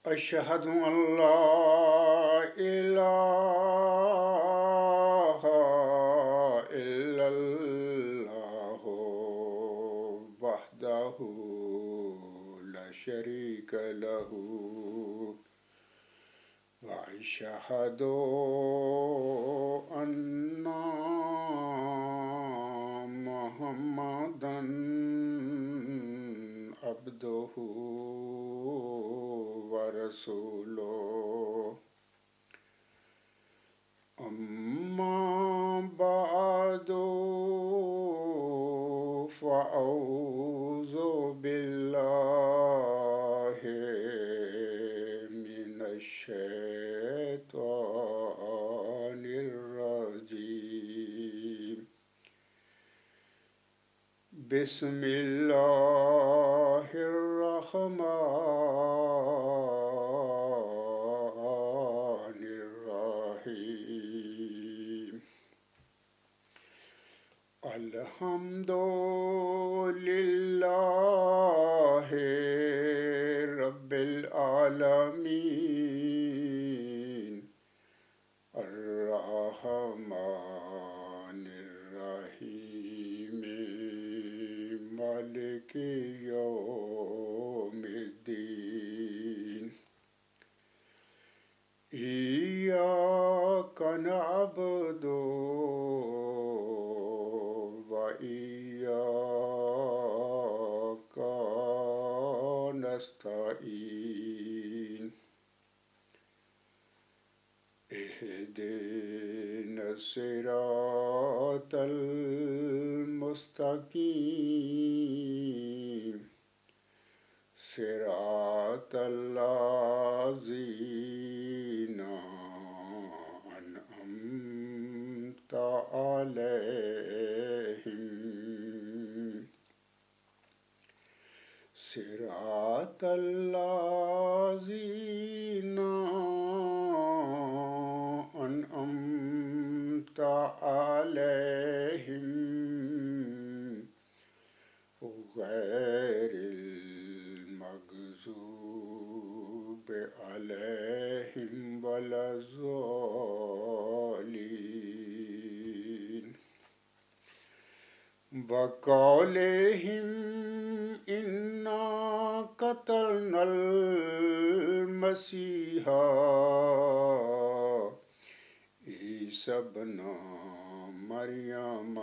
أشهد أن لا إله إلا الله وحده لا شريك له وأشهد أن محمدا عبده ورسوله أما بعد فأعوذ بالله من الشيطان الرجيم بسم الله الرحمن الرحيم الحمد لله رب العالمين الرحمن الرحيم مالك يوم الدين إياك نعبد وإياك نستعين اهدنا الصراط المستقيم صراط الذين أنعمت عليهم صراط الذين أنعمت عليهم غير المغضوب عليهم ولا الضالين وقولهم إنا قتلنا المسيح عيسى ابن مريم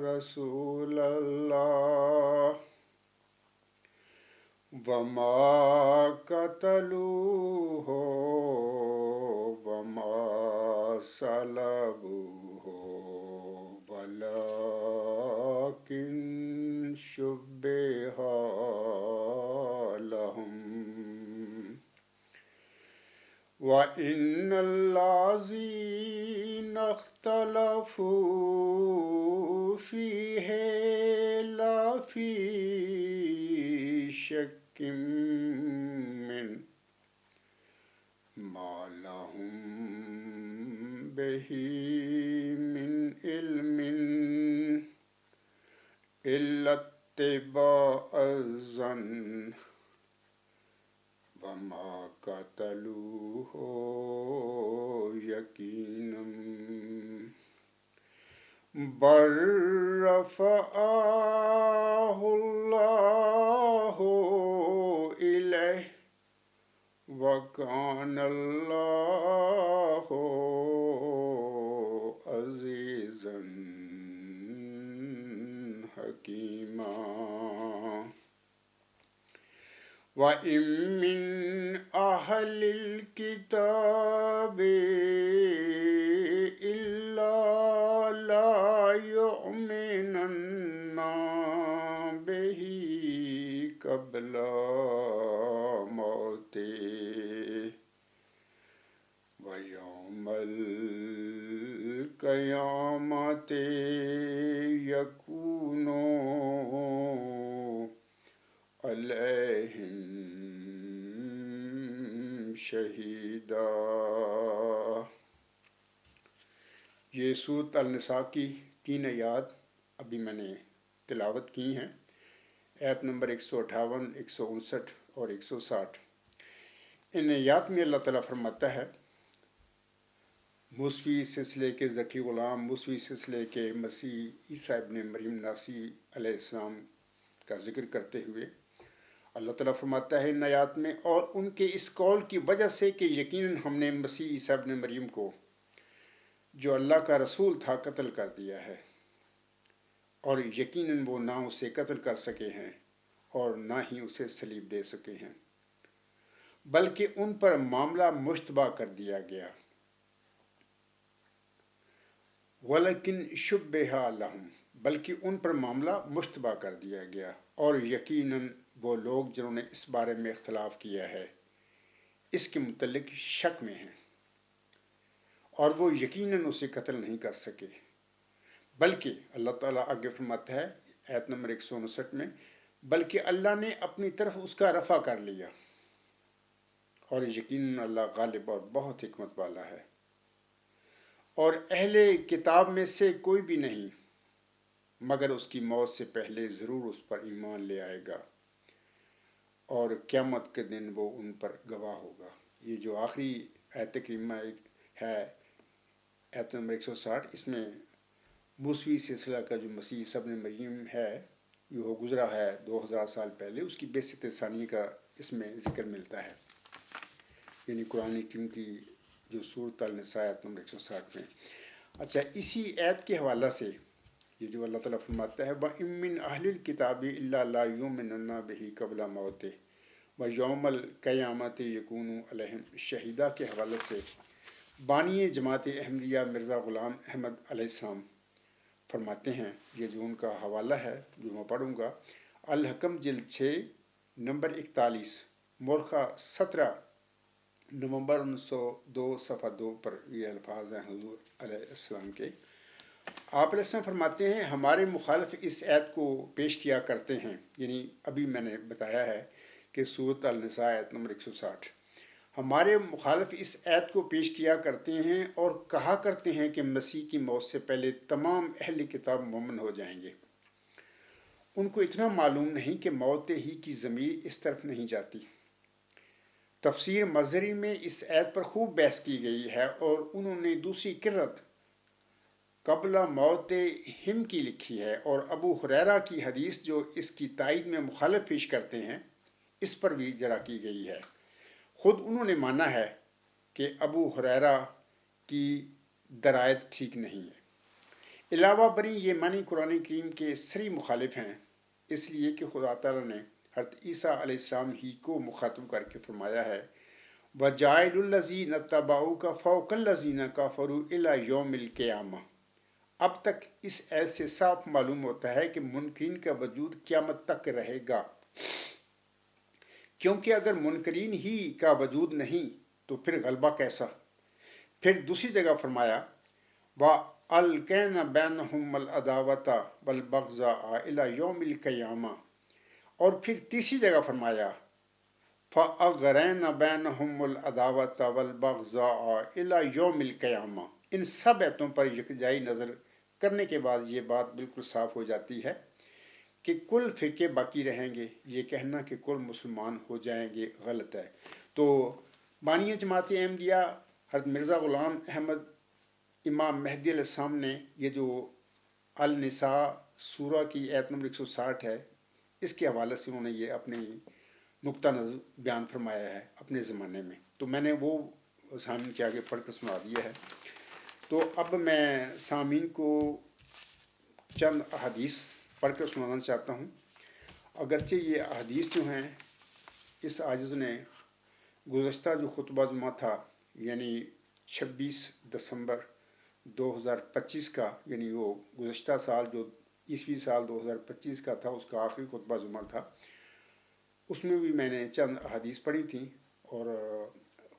رسول الله وما قتلوه وما صلبوه ولكن شبه لهم وإن الذين اختلفوا فيه لفي شك من ما لهم به من علم إلا اتباع الظن وما قتلوه يقينا بل رفعه الله إليه وكان الله عزيزا حكيما وإن من أهل الكتاب إلا لا يؤمنن به قبل موته ويوم القيامة يكون عليهم شہیدا۔ یہ سورۃ النساء کی 3 آیات ابھی میں نے تلاوت کی ہیں، آیت نمبر 158، 159 اور 160۔ ان آیات میں اللہ تعالیٰ فرماتا ہے موسوی سلسلے کے ذکی غلام، موسوی سلسلے کے مسیح عیسیٰ ابن مریم ناسی علیہ السلام کا ذکر کرتے ہوئے اللہ تعالیٰ فرماتا ہے ان آیات میں، اور ان کے اس قول کی وجہ سے کہ یقیناً ہم نے مسیح عیسیٰ ابن مریم کو جو اللہ کا رسول تھا قتل کر دیا ہے، اور یقیناً وہ نہ اسے قتل کر سکے ہیں اور نہ ہی اسے صلیب دے سکے ہیں، بلکہ ان پر معاملہ مشتبہ کر دیا گیا۔ وَلَكِنْ شُبِّهَ لَهُمْ، بلکہ ان پر معاملہ مشتبہ کر دیا گیا، اور یقیناً وہ لوگ جنہوں نے اس بارے میں اختلاف کیا ہے اس کے متعلق شک میں ہیں، اور وہ یقیناً اسے قتل نہیں کر سکے، بلکہ اللہ تعالیٰ آگے فرماتا ہے آیت نمبر 159 میں، بلکہ اللہ نے اپنی طرف اس کا رفع کر لیا، اور یقیناً اللہ غالب اور بہت حکمت والا ہے۔ اور اہل کتاب میں سے کوئی بھی نہیں مگر اس کی موت سے پہلے ضرور اس پر ایمان لے آئے گا، اور قیامت کے دن وہ ان پر گواہ ہوگا۔ یہ جو آخری آیت کریمہ ہے آیت نمبر 160، اس میں موسوی سلسلہ کا جو مسیح عیسیٰ ابن مریم ہے جو گزرا ہے 2000 سال پہلے، اس کی بعثت ثانیہ کا اس میں ذکر ملتا ہے، یعنی قرآن کریم کی جو سورۃ النساء آیت نمبر 160 میں۔ اچھا، اسی آیت کے حوالہ سے یہ جو اللہ تعالیٰ فرماتا ہے وَإِن مِّنْ أَهْلِ الْكِتَابِ إِلَّا لَا يُؤْمِنُنَّ بِهِ قَبْلَ مَوْتِهِ وَيَوْمَ الْقِيَامَةِ يَكُونُ عَلَيْهِمْ شَهِيدًا کے حوالے سے بانی جماعت احمدیہ مرزا غلام احمد علیہ السلام فرماتے ہیں، یہ جو ان کا حوالہ ہے جو میں پڑھوں گا، الحکم جلد 6 نمبر 41 مورخہ 17 نومبر 1902 صفحہ 2 پر یہ الفاظ ہیں حضور علیہ السلام کے۔ آپ علیہ السلام فرماتے ہیں ہمارے مخالف اس آیت کو پیش کیا کرتے ہیں، یعنی ابھی میں نے بتایا ہے کہ سورۃ النساء آیت نمبر 160، ہمارے مخالف اس آیت کو پیش کیا کرتے ہیں اور کہا کرتے ہیں کہ مسیح کی موت سے پہلے تمام اہل کتاب مومن ہو جائیں گے۔ ان کو اتنا معلوم نہیں کہ موت ہی کی ضمیر اس طرف نہیں جاتی۔ تفسیر مظہری میں اس آیت پر خوب بحث کی گئی ہے، اور انہوں نے دوسری قرت قبل موت ہم کی لکھی ہے، اور ابو ہریرہ کی حدیث جو اس کی تائید میں مخالف پیش کرتے ہیں اس پر بھی جرح کی گئی ہے۔ خود انہوں نے مانا ہے کہ ابو ہریرہ کی درایت ٹھیک نہیں ہے۔ علاوہ بری یہ معنی قرآن کریم کے صریح مخالف ہیں، اس لیے کہ خدا تعالیٰ نے حضرت عیسیٰ علیہ السلام ہی کو مخاطب کر کے فرمایا ہے وَجَاعِلُ الَّذِينَ اتَّبَعُوكَ فَوْقَ الَّذِينَ كَفَرُوا إِلَى يَوْمِ الْقِيَامَةِ۔ اب تک اس آیت سے صاف معلوم ہوتا ہے کہ منکرین کا وجود قیامت تک رہے گا، کیونکہ اگر منکرین ہی کا وجود نہیں تو پھر غلبہ کیسا؟ پھر دوسری جگہ فرمایا وَأَلْقَيْنَا بَيْنَهُمُ الْعَدَاوَةَ وَالْبَغْضَاءَ إِلَى يَوْمِ الْقِيَامَةِ، اور پھر تیسری جگہ فرمایا فَأَغْرَيْنَا بَيْنَهُمُ الْعَدَاوَةَ وَالْبَغْضَاءَ إِلَى يَوْمِ الْقِيَامَةِ۔ ان سب آیتوں پر یکجائی نظر کرنے کے بعد یہ بات بالکل صاف ہو جاتی ہے کہ کل فرقے باقی رہیں گے، یہ کہنا کہ کل مسلمان ہو جائیں گے غلط ہے۔ تو بانی جماعت احمدیہ حضرت مرزا غلام احمد امام مہدی علیہ السلام نے یہ جو النساء سورہ کی آیت نمبر 160 ہے اس کے حوالے سے انہوں نے یہ اپنی نقطہ نظر بیان فرمایا ہے اپنے زمانے میں، تو میں نے وہ سامعین کے آگے پڑھ کر سنا دیا ہے۔ تو اب میں سامعین کو چند احادیث پڑھ کر سنانا چاہتا ہوں، اگرچہ یہ احادیث جو ہیں اس عاجز نے گزشتہ جو خطبہ جمعہ تھا یعنی 26 دسمبر 2025 کا، یعنی وہ گزشتہ سال جو عیسوی سال 2025 کا تھا اس کا آخری خطبہ جمعہ تھا، اس میں بھی میں نے چند احادیث پڑھی تھیں، اور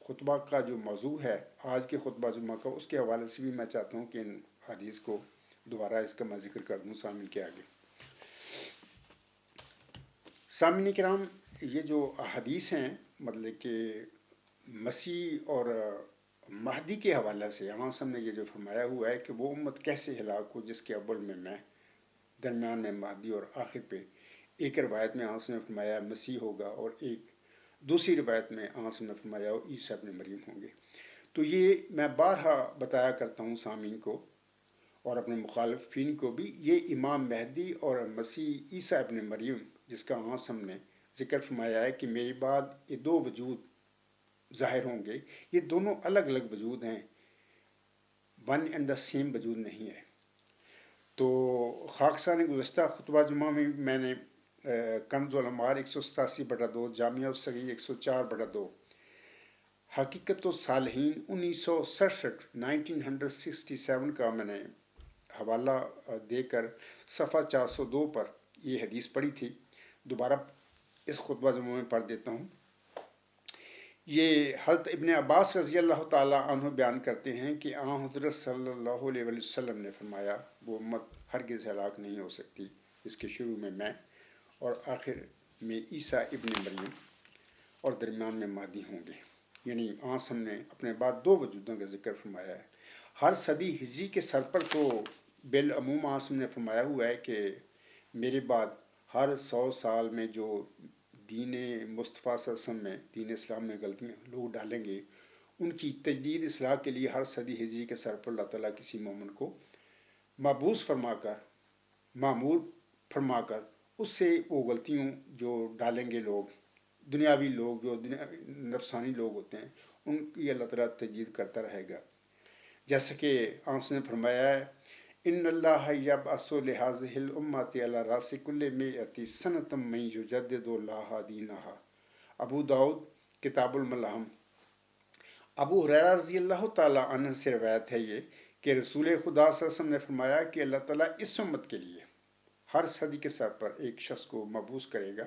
خطبہ کا جو موضوع ہے آج کے خطبہ جمعہ کا اس کے حوالے سے بھی میں چاہتا ہوں کہ ان حدیث کو دوبارہ اس کا میں ذکر کر دوں سامعین کے آگے۔ سامعین کرام، یہ جو احادیث ہیں مطلب کہ مسیح اور مہدی کے حوالے سے یہاں ہم نے یہ جو فرمایا ہوا ہے کہ وہ امت کیسے ہلاک ہو جس کے اول میں درمیان میں مہدی اور آخر پہ ایک روایت میں ہم نے فرمایا مسیح ہوگا اور ایک دوسری روایت میں آنس نے فرمایا عیسیٰ ابن مریم ہوں گے۔ تو یہ میں بارہا بتایا کرتا ہوں سامعین کو اور اپنے مخالفین کو بھی، یہ امام مہدی اور مسیح عیسیٰ ابن مریم جس کا آنس ہم نے ذکر فرمایا ہے کہ میری بعد یہ دو وجود ظاہر ہوں گے، یہ دونوں الگ الگ وجود ہیں، ون اینڈ دا سیم وجود نہیں ہے۔ تو خاکسان گزشتہ خطبہ جمعہ میں میں نے کنز العمار 187/2، جامعہ الصغیر 104/2، حقیقت الصالحین 1967 کا میں نے حوالہ دے کر صفحہ 402 پر یہ حدیث پڑھی تھی، دوبارہ اس خطبہ جمعہ میں پڑھ دیتا ہوں۔ یہ حضرت ابن عباس رضی اللہ تعالیٰ عنہ بیان کرتے ہیں کہ آن حضرت صلی اللہ علیہ وسلم نے فرمایا وہ امت ہرگز ہلاک نہیں ہو سکتی اس کے شروع میں اور آخر میں عیسیٰ ابن مریم اور درمیان میں مہدی ہوں گے۔ یعنی آنس ہم نے اپنے بعد دو وجودوں کا ذکر فرمایا ہے۔ ہر صدی ہجری کے سر پر تو بالعموم آنس نے فرمایا ہوا ہے کہ میرے بعد ہر 100 سال میں جو دین مصطفیٰ صلی اللہ علیہ وسلم میں دین اسلام میں غلطیاں لوگ ڈالیں گے، ان کی تجدید اصلاح کے لیے ہر صدی ہجری کے سر پر اللہ تعالیٰ کسی مومن کو مبعوث فرما کر، معمور فرما کر اس سے وہ غلطیوں جو ڈالیں گے لوگ، دنیاوی لوگ جو نفسانی لوگ ہوتے ہیں، ان کی اللہ تعالیٰ تجدید کرتا رہے گا۔ جیسا کہ آنس نے فرمایا ہے ان اللہ یبعث لہذہ الامت علی راس کل مئۃ سنۃ من یجدد لہا دینہا۔ ابو داؤد کتاب الملاحم۔ ابو ہریرہ رضی اللہ تعالیٰ عنہ سے روایت ہے یہ کہ رسول خدا صلی اللہ علیہ وسلم نے فرمایا کہ اللہ تعالیٰ اس امت کے لیے ہر صدی کے سر پر ایک شخص کو مبعوث کرے گا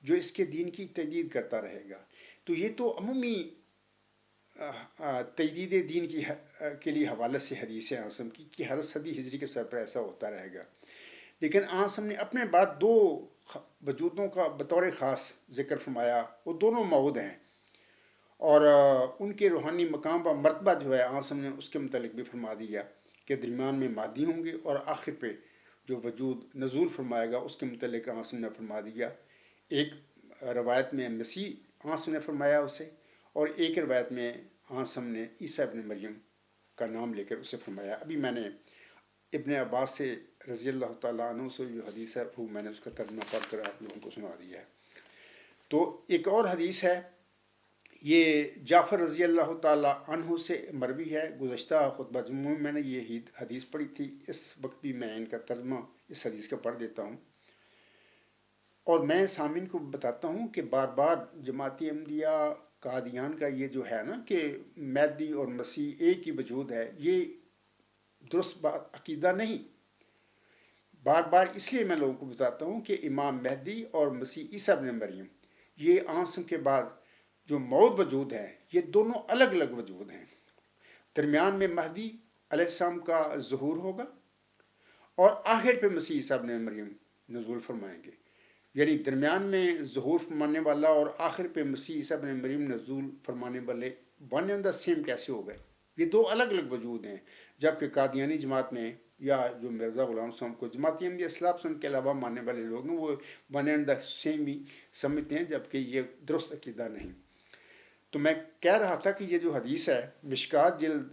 جو اس کے دین کی تجدید کرتا رہے گا۔ تو یہ تو عمومی تجدید دین کے لیے حوالے سے حدیث اعظم کی کہ ہر صدی ہجری کے سر پر ایسا ہوتا رہے گا۔ لیکن اعظم نے اپنے بعد دو وجودوں کا بطور خاص ذکر فرمایا، وہ دونوں موعود ہیں اور ان کے روحانی مقام و مرتبہ جو ہے اعظم نے اس کے متعلق بھی فرما دیا کہ درمیان میں مادی ہوں گے، اور آخر پہ جو وجود نزول فرمائے گا اس کے متعلق اعظم نے فرما دیا۔ ایک روایت میں مسیح اعظم نے فرمایا اسے، اور ایک روایت میں اعظم نے عیسیٰ ابن مریم کا نام لے کر اسے فرمایا۔ ابھی میں نے ابن عباس سے رضی اللہ تعالیٰ عنہ سے جو حدیث ہے وہ میں نے اس کا ترجمہ پڑھ کر آپ لوگوں کو سنا دیا ہے۔ تو ایک اور حدیث ہے، یہ جعفر رضی اللہ تعالیٰ عنہ سے مروی ہے۔ گزشتہ خطبہ جمعہ میں نے یہ حدیث پڑھی تھی، اس وقت بھی میں ان کا ترجمہ اس حدیث کا پڑھ دیتا ہوں، اور میں سامعین کو بتاتا ہوں کہ بار بار جماعت احمدیہ قادیان کا یہ جو ہے نا کہ مہدی اور مسیح ایک ہی وجود ہے، یہ درست بات عقیدہ نہیں۔ بار بار اس لیے میں لوگوں کو بتاتا ہوں کہ امام مہدی اور مسیح عیسیٰ ابن مریم یہ اعظم کے بعد جو موعود وجود ہیں، یہ دونوں الگ الگ وجود ہیں۔ درمیان میں مہدی علیہ السلام کا ظہور ہوگا اور آخر پہ مسیح عیسیٰ ابن مریم نزول فرمائیں گے۔ یعنی درمیان میں ظہور فرمانے والا اور آخر پہ مسیح عیسیٰ ابن مریم نزول فرمانے والے ون اینڈ دا سیم کیسے ہو گئے؟ یہ دو الگ الگ وجود ہیں۔ جبکہ قادیانی جماعت میں یا جو مرزا غلام صاحب کو جماعت احمدیہ اصلاح پسند کے علاوہ ماننے والے لوگ ہیں، وہ ون اینڈ دا سیم ہی سمجھتے ہیں، جبکہ یہ درست عقیدہ نہیں۔ تو میں کہہ رہا تھا کہ یہ جو حدیث ہے مشکات جلد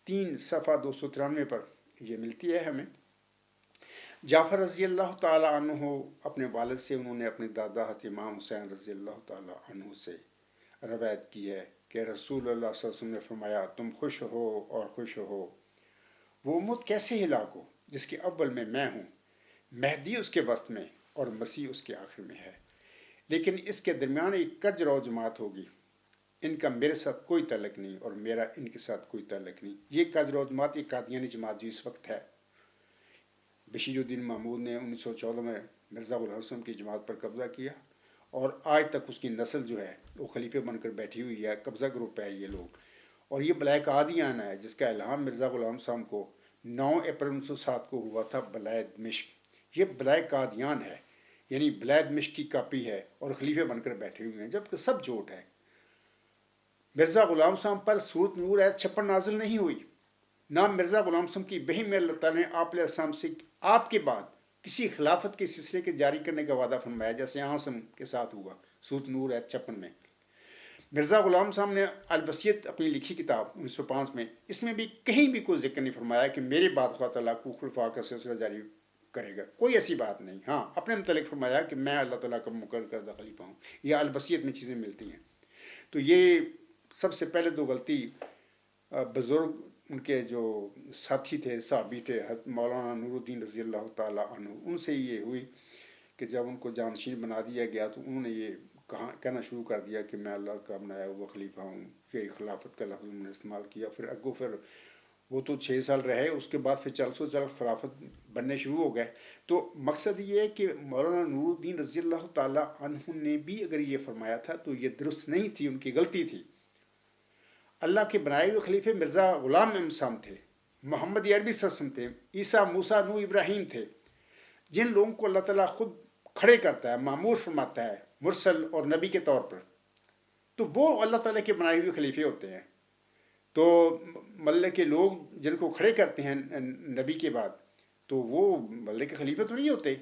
3 صفحہ 293 پر یہ ملتی ہے ہمیں۔ جعفر رضی اللہ تعالیٰ عنہ اپنے والد سے، انہوں نے اپنے دادا حضرت امام حسین رضی اللہ تعالیٰ عنہ سے روایت کی ہے کہ رسول اللہ صلی اللہ علیہ وسلم نے فرمایا تم خوش ہو اور خوش ہو، وہ امت کیسے ہلاک ہو جس کے اول میں ہوں، مہدی اس کے وسط میں اور مسیح اس کے آخر میں ہے، لیکن اس کے درمیان ایک کج رو جماعت ہوگی، ان کا میرے ساتھ کوئی تعلق نہیں اور میرا ان کے ساتھ کوئی تعلق نہیں۔ یہ کج رو جماعت، یہ قادیانی جماعت جو اس وقت ہے، بشیر الدین محمود نے 1914 میں مرزا غلام حسن کی جماعت پر قبضہ کیا، اور آج تک اس کی نسل جو ہے وہ خلیفے بن کر بیٹھی ہوئی ہے، قبضہ گروپ ہے یہ لوگ۔ اور یہ بلائے قادیان ہے جس کا اعلان مرزا غلام صاحب کو 9 اپریل 1907 کو ہوا تھا بلائے دمشق۔ یہ بلائے قادیان ہے، یعنی بلائے دمشق کی کاپی ہے، اور خلیفے بن کر بیٹھے ہوئے ہیں، جبکہ سب جھوٹ ہے۔ مرزا غلام صاحب پر سورۃ نور آیت 56 نازل نہیں ہوئی، نہ مرزا غلام صاحب کی بہن میں اللہ تعالیٰ نے آپ علیہ السلام سے آپ کے بعد کسی خلافت کے سلسلے کے جاری کرنے کا وعدہ فرمایا، جیسے اعظم کے ساتھ ہوا سورۃ نور آیت 56 میں۔ مرزا غلام صاحب نے البصیرت اپنی لکھی کتاب 1905 میں، اس میں بھی کہیں بھی کوئی ذکر نہیں فرمایا کہ میرے بعد خدا تعالیٰ کو خلفاء کا سلسلہ جاری کرے گا، کوئی ایسی بات نہیں. ہاں اپنے متعلق فرمایا کہ میں اللہ تعالیٰ کا مقرر کردہ خلیفہ ہوں. یہ البصیرت میں چیزیں ملتی ہیں. تو یہ سب سے پہلے تو غلطی بزرگ ان کے جو ساتھی تھے، صحابی تھے، حضرت مولانا نور الدین رضی اللہ تعالیٰ عنہ، ان سے یہ ہوئی کہ جب ان کو جانشین بنا دیا گیا تو انہوں نے یہ کہنا شروع کر دیا کہ میں اللہ کا بنایا ہوا خلیفہ ہوں. کہ خلافت کا لفظ انہوں نے استعمال کیا. پھر وہ تو 6 سال رہے، اس کے بعد پھر چل خلافت بننے شروع ہو گئے. تو مقصد یہ ہے کہ مولانا نور الدین رضی اللہ تعالیٰ عنہ نے بھی اگر یہ فرمایا تھا تو یہ درست نہیں تھی، ان کی غلطی تھی. اللہ کے بنائے ہوئے خلیفے مرزا غلام احمد صاحب تھے، محمد عربی صلی اللہ علیہ وسلم تھے، عیسیٰ موسیٰ نوح ابراہیم تھے، جن لوگوں کو اللہ تعالیٰ خود کھڑے کرتا ہے، معمور فرماتا ہے مرسل اور نبی کے طور پر. تو وہ اللہ تعالیٰ کے بنائے ہوئے خلیفے ہوتے ہیں. تو مطلب کہ لوگ جن کو کھڑے کرتے ہیں نبی کے بعد، تو وہ مطلب کے خلیفے تو نہیں ہوتے.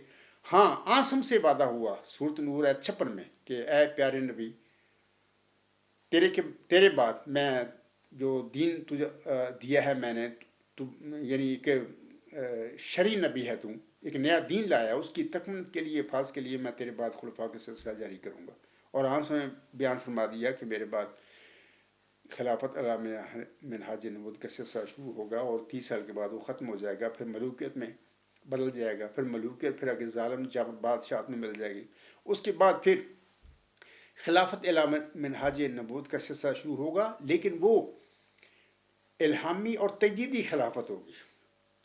ہاں آسم سے وعدہ ہوا سورۃ نور آیت 56 میں کہ اے پیارے نبی، تیرے بعد میں جو دین تجھے دیا ہے میں نے، تو یعنی کہ شرعی نبی ہے، تو ایک نیا دین لایا، اس کی تکمیل کے لیے، حفاظ کے لیے میں تیرے بعد خلفاء کے سلسلہ جاری کروں گا. اور آنسوں میں بیان فرما دیا کہ میرے بعد خلافت علی منہاج نبوت کا سلسلہ شروع ہوگا، اور 30 سال کے بعد وہ ختم ہو جائے گا، پھر ملوکیت میں بدل جائے گا، پھر ملوکیت پھر آگے ظالم جب بادشاہت میں مل جائے گی. اس کے بعد پھر خلافت علی منہاج نبوت کا سلسلہ شروع ہوگا، لیکن وہ الہامی اور تجدیدی خلافت ہوگی،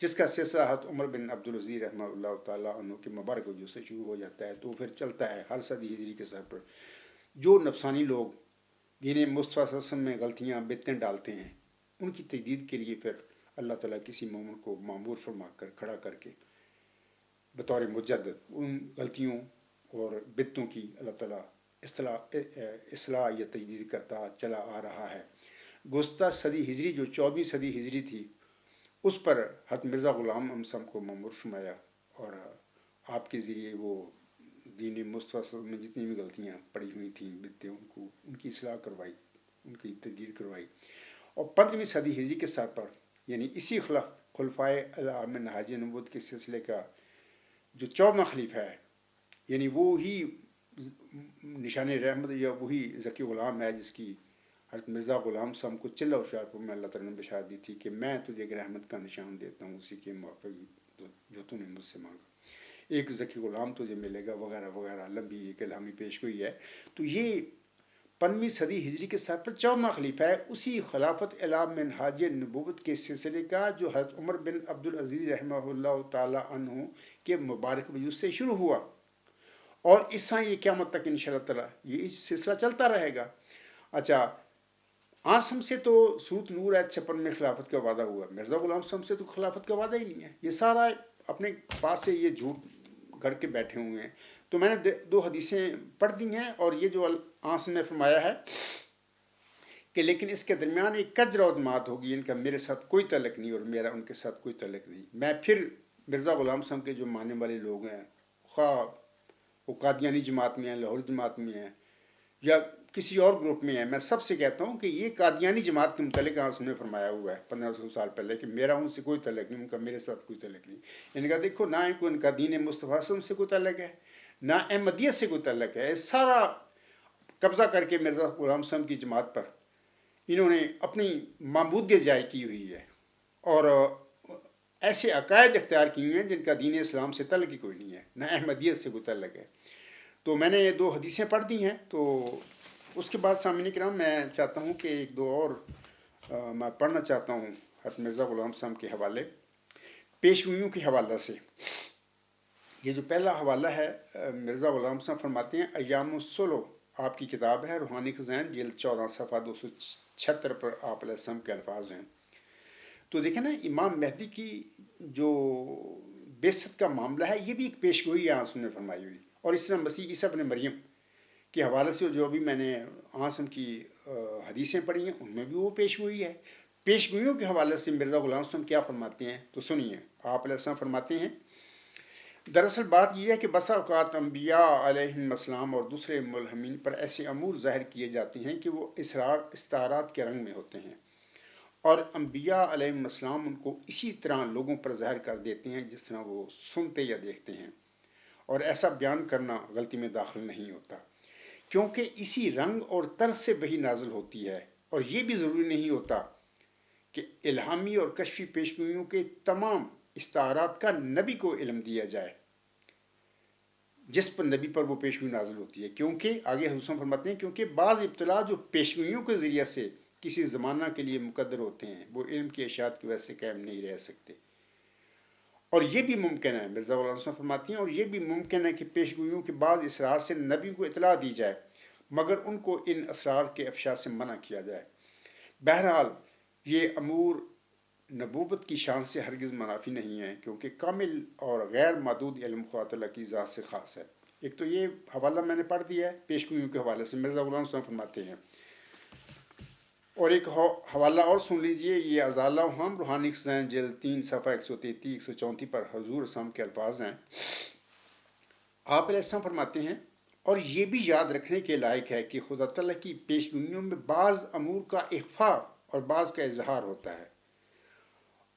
جس کا سلسلہ حضرت عمر بن عبدالعزیز رحمہ اللہ تعالیٰ عنہ کے مبارک وجوہ سے شروع ہو جاتا ہے. تو پھر چلتا ہے ہر صدی ہجری کے سر پر. جو نفسانی لوگ دین مصطفیٰ صلی اللہ علیہ وسلم میں غلطیاں بدعتیں ڈالتے ہیں، ان کی تجدید کے لیے پھر اللہ تعالیٰ کسی مومن کو معمور فرما کر کھڑا کر کے بطور مجدد ان غلطیوں اور بدعتوں کی اللہ تعالیٰ اصلاح یا تجدید کرتا چلا آ رہا ہے. گزشتہ صدی ہجری جو 14ویں صدی ہجری تھی، اس پر حضرت مرزا غلام احمد صاحب کو معمور فرمایا، اور آپ کے ذریعے وہ دین مصطفیٰ میں جتنی بھی غلطیاں پڑی ہوئی تھیں بدعتیں، ان کی اصلاح کروائی، ان کی تجدید کروائی. اور 15ویں صدی ہجری کے سر پر یعنی اسی خلفائے علی منہاج نبوت کے سلسلے کا جو 14واں خلیفہ ہے، یعنی وہی نشان رحمت یا وہی ذکی غلام ہے جس کی حضرت مرزا غلام صاحب کو چلہ ہوشیارپور میں اللہ تعالیٰ نے بشارت دی تھی کہ میں تجھے ایک رحمت کا نشان دیتا ہوں، اسی کے موافق جو تو نے مجھ سے مانگا، ایک ذکی غلام تجھے ملے گا، وغیرہ وغیرہ. لمبی ایک الہامی پیش گوئی ہے. تو یہ 15ویں صدی ہجری کے سر پر 14واں خلیفہ ہے، اسی خلافت علی منہاج نبوت کے سلسلے کا جو حضرت عمر بن عبدالعزیز رحمہ اللہ تعالیٰ عنہ کے مبارک وجود سے شروع ہوا، اور اس طرح یہ قیامت تک انشاءاللہ تعالیٰ یہ سلسلہ چلتا رہے گا. اچھا، آسم سے تو سورۃ نور آیت 56 میں خلافت کا وعدہ ہوا، مرزا غلام صاحب سے تو خلافت کا وعدہ ہی نہیں ہے. یہ سارا اپنے پاس سے یہ جھوٹ گھڑ کے بیٹھے ہوئے ہیں. تو میں نے 2 حدیثیں پڑھ دی ہیں، اور یہ جو آسم نے فرمایا ہے کہ لیکن اس کے درمیان ایک کجر و جماعت ہوگی، ان کا میرے ساتھ کوئی تعلق نہیں اور میرا ان کے ساتھ کوئی تعلق نہیں. میں پھر مرزا غلام صاحب کے جو ماننے والے لوگ ہیں، خواہ وہ قادیانی جماعت میں ہیں، لاہور جماعت میں ہیں، یا کسی اور گروپ میں ہے، میں سب سے کہتا ہوں کہ یہ قادیانی جماعت کے متعلق آسم نے فرمایا ہوا ہے 1500 سال پہلے کہ میرا ان سے کوئی تعلق نہیں، ان کا میرے ساتھ کوئی تعلق نہیں. ان کا دیکھو نہ ان کا دین مصطفیٰ سے کوئی تعلق ہے، نہ احمدیت سے کوئی تعلق ہے. سارا قبضہ کر کے مرزا غلام صاحب کی جماعت پر انہوں نے اپنی معبودیت جائے کی ہوئی ہے، اور ایسے عقائد اختیار کی ہوئی ہیں جن کا دین اسلام سے تعلق ہی کوئی نہیں ہے، نہ احمدیت سے کوئی تعلق ہے. تو میں نے یہ 2 حدیثیں پڑھ دی ہیں. تو اس کے بعد سامعین کرام میں چاہتا ہوں کہ 1-2 اور میں پڑھنا چاہتا ہوں حضرت مرزا غلام صاحب کے حوالے، پیشگوئیوں کے حوالہ سے. یہ جو پہلا حوالہ ہے، مرزا غلام صاحب فرماتے ہیں، ایام الصلح آپ کی کتاب ہے، روحانی خزائن، جلد 14 صفحہ 276 پر آپ علیہ السلام کے الفاظ ہیں. تو دیکھیں نا، امام مہدی کی جو بعثت کا معاملہ ہے، یہ بھی ایک پیشگوئی آسم نے فرمائی ہوئی. اور اس طرح مسیح عیسیٰ ابن مریم کے حوالے سے جو بھی میں نے آسم کی حدیثیں پڑھی ہیں، ان میں بھی وہ پیشگوئی ہے. پیشگوئیوں کے حوالے سے مرزا غلام صاحب کیا فرماتے ہیں تو سنیے. آپ علیہ السلام فرماتے ہیں، دراصل بات یہ ہے کہ بسا اوقات انبیاء علیہ السلام اور دوسرے ملہمین پر ایسے امور ظاہر کیے جاتے ہیں کہ وہ استعارات کے رنگ میں ہوتے ہیں، اور انبیاء علیہ السلام ان کو اسی طرح لوگوں پر ظاہر کر دیتے ہیں جس طرح وہ سنتے یا دیکھتے ہیں، اور ایسا بیان کرنا غلطی میں داخل نہیں ہوتا، کیونکہ اسی رنگ اور طرز سے وحی نازل ہوتی ہے، اور یہ بھی ضروری نہیں ہوتا کہ الہامی اور کشفی پیشگوئیوں کے تمام استعارات کا نبی کو علم دیا جائے جس پر نبی پر وہ پیشگوئی نازل ہوتی ہے، کیونکہ آگے حضور فرماتے ہیں کیونکہ بعض ابتلا جو پیشگوئیوں کے ذریعے سے کسی زمانہ کے لیے مقدر ہوتے ہیں وہ علم کی اشاعت کی وجہ سے قائم نہیں رہ سکتے، اور یہ بھی ممکن ہے، مرزا غلام حسن فرماتی ہیں، اور یہ بھی ممکن ہے کہ پیشگوئیوں کے بعض اسرار سے نبی کو اطلاع دی جائے مگر ان کو ان اسرار کے افشا سے منع کیا جائے۔ بہرحال یہ امور نبوت کی شان سے ہرگز منافی نہیں ہے، کیونکہ کامل اور غیر محدود علم خواہ اللہ کی ذات سے خاص ہے۔ ایک تو یہ حوالہ میں نے پڑھ دیا ہے پیشگوئیوں کے حوالے سے، مرزا غلام حسن فرماتے ہیں، اور ایک حوالہ اور سن لیجئے، یہ ازالہ ہم روحانی خزائن جلد 3 صفحہ 133 134 پر حضور اسلام کے الفاظ ہیں۔ آپ علیہ السلام فرماتے ہیں، اور یہ بھی یاد رکھنے کے لائق ہے کہ خدا تعالیٰ کی پیشگوئیوں میں بعض امور کا اخفاء اور بعض کا اظہار ہوتا ہے،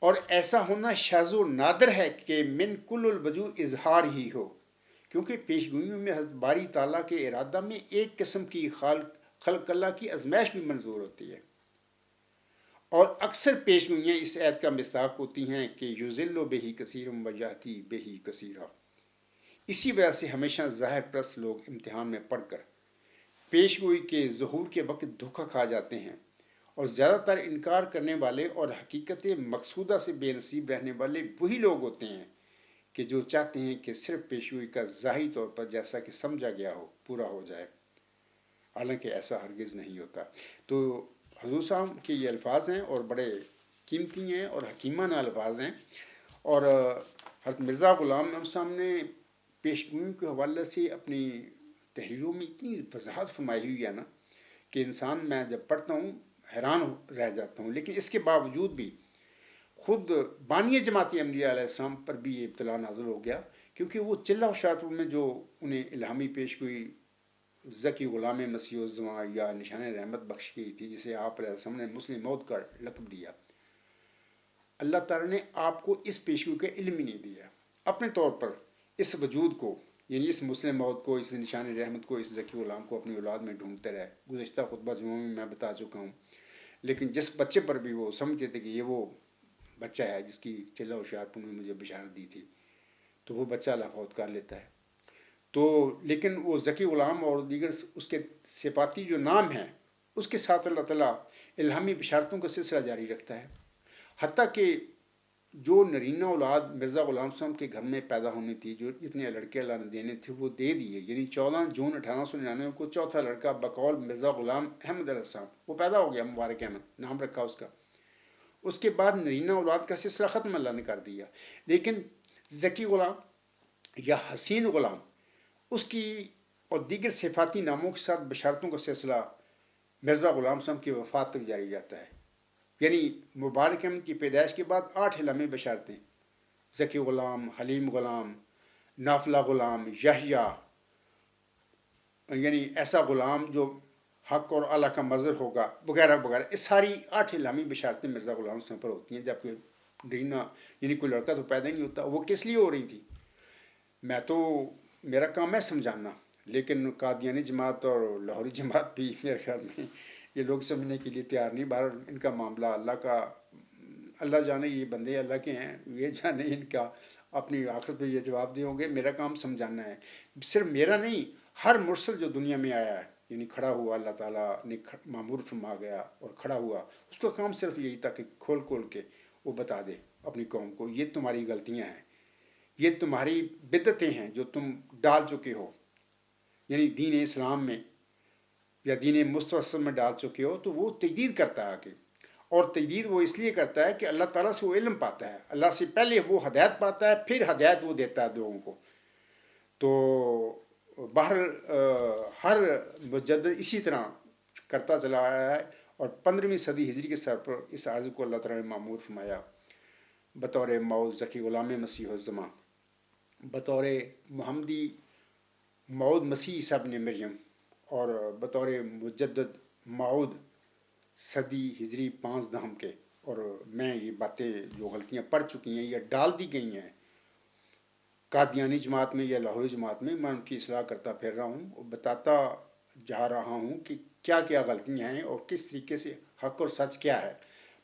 اور ایسا ہونا شاذ و نادر ہے کہ من کل الوجوہ اظہار ہی ہو، کیونکہ پیشگوئیوں میں حضرت باری تعالیٰ کے ارادہ میں ایک قسم کی خلق اللہ کی ازمائش بھی منظور ہوتی ہے، اور اکثر پیشگوئیاں اس عید کا مصداق ہوتی ہیں کہ یذل بہ کثیر و یاتی بہ کثیرا۔ اسی وجہ سے ہمیشہ ظاہر پرست لوگ امتحان میں پڑھ کر پیشگوئی کے ظہور کے وقت دھوکہ کھا جاتے ہیں، اور زیادہ تر انکار کرنے والے اور حقیقت مقصودہ سے بے نصیب رہنے والے وہی لوگ ہوتے ہیں کہ جو چاہتے ہیں کہ صرف پیشگوئی کا ظاہری طور پر جیسا کہ سمجھا گیا ہو پورا ہو جائے، حالانکہ ایسا ہرگز نہیں ہوتا۔ تو حضور صاحب کے یہ الفاظ ہیں اور بڑے قیمتی ہیں اور حکیمانہ الفاظ ہیں، اور حضرت مرزا غلام احمد صاحب نے پیشگوئیوں کے حوالے سے اپنی تحریروں میں اتنی وضاحت فرمائی ہوئی ہے نا کہ انسان، میں جب پڑھتا ہوں حیران رہ جاتا ہوں، لیکن اس کے باوجود بھی خود بانی جماعت احمدیہ علیہ السلام پر بھی یہ ابتلا نازل ہو گیا، کیونکہ وہ چلہ ہوشیارپور میں جو انہیں الہامی پیشگوئی ذکی غلام مسیح الزمان یا نشان رحمت بخش گئی تھی، جسے آپ علیہ السلام نے مسلم موت کا لقب دیا، اللہ تعالیٰ نے آپ کو اس پیشگوئی کا علم ہی نہیں دیا، اپنے طور پر اس وجود کو، یعنی اس مسلم موت کو، اس نشان رحمت کو، اس ذکی غلام کو اپنی اولاد میں ڈھونڈتے رہے۔ گزشتہ خطبہ جمعہ میں بتا چکا ہوں، لیکن جس بچے پر بھی وہ سمجھتے تھے کہ یہ وہ بچہ ہے جس کی چلہ ہوشیارپور میں مجھے بشارت دی تھی، تو وہ بچہ اللہ فوت کر لیتا ہے۔ تو لیکن وہ ذکی غلام اور دیگر اس کے صفاتی جو نام ہیں اس کے ساتھ اللہ تعالیٰ الہامی بشارتوں کا سلسلہ جاری رکھتا ہے، حتیٰ کہ جو نرینہ اولاد مرزا غلام صاحب کے گھر میں پیدا ہونی تھی، جو جتنے لڑکے اللہ نے دینے تھے وہ دے دیے، یعنی 14 جون 1899 کو چوتھا لڑکا بقول مرزا غلام احمد علیہ السلام وہ پیدا ہو گیا، مبارک احمد نام رکھا اس کا۔ اس کے بعد نرینہ اولاد کا سلسلہ ختم اللہ نے کر دیا، لیکن ذکی غلام یا حسین غلام، اس کی اور دیگر صفاتی ناموں کے ساتھ بشارتوں کا سلسلہ مرزا غلام صاحب کی وفات تک جاری رہتا ہے، یعنی مبارک احمد کی پیدائش کے بعد 8 الہامی بشارتیں، ذکی غلام، حلیم غلام، نافلہ غلام، یحییٰ، یعنی ایسا غلام جو حق اور اللہ کا مظہر ہوگا، وغیرہ وغیرہ، یہ ساری 8 الہامی بشارتیں مرزا غلام صاحب پر ہوتی ہیں، جبکہ ڈرینا یعنی کوئی لڑکا تو پیدا ہی نہیں ہوتا۔ وہ کس لیے ہو رہی تھی؟ میرا کام ہے سمجھانا، لیکن قادیانی جماعت اور لاہوری جماعت بھی میرے خیال میں یہ لوگ سمجھنے کے لیے تیار نہیں۔ بہر ان کا معاملہ اللہ جانے، یہ بندے اللہ کے ہیں، یہ جانے ان کا اپنی آخرت پہ یہ جواب دے ہوں گے۔ میرا کام سمجھانا ہے، صرف میرا نہیں، ہر مرسل جو دنیا میں آیا ہے، یعنی کھڑا ہوا، اللہ تعالیٰ نے معمور فرما گیا اور کھڑا ہوا، اس کا کام صرف یہی تھا کہ کھول کھول کے وہ بتا دے اپنی قوم کو، یہ تمہاری غلطیاں ہیں، یہ تمہاری بدعتیں ہیں جو تم ڈال چکے ہو، یعنی دین اسلام میں یا دین مستوسل میں ڈال چکے ہو، تو وہ تجدید کرتا ہے آگے، اور تجدید وہ اس لیے کرتا ہے کہ اللہ تعالیٰ سے وہ علم پاتا ہے، اللہ سے پہلے وہ ہدایت پاتا ہے، پھر ہدایت وہ دیتا ہے لوگوں کو۔ تو ہر مجدد اسی طرح کرتا چلا آیا ہے، اور 15ویں صدی ہجری کے سر پر اس عرض کو اللہ تعالیٰ نے معمور فرمایا بطور موعظ ذکی غلام مسیح الزمان۔ بطور محمدی موعود مسیح عیسیٰ ابن مریم اور بطور مجدد موعود صدی ہجری 5 کے، اور میں یہ باتیں جو غلطیاں پڑھ چکی ہیں یا ڈال دی گئی ہیں قادیانی جماعت میں یا لاہوری جماعت میں ان کی اصلاح کرتا پھر رہا ہوں اور بتاتا جا رہا ہوں کہ کیا کیا غلطیاں ہیں اور کس طریقے سے حق اور سچ کیا ہے.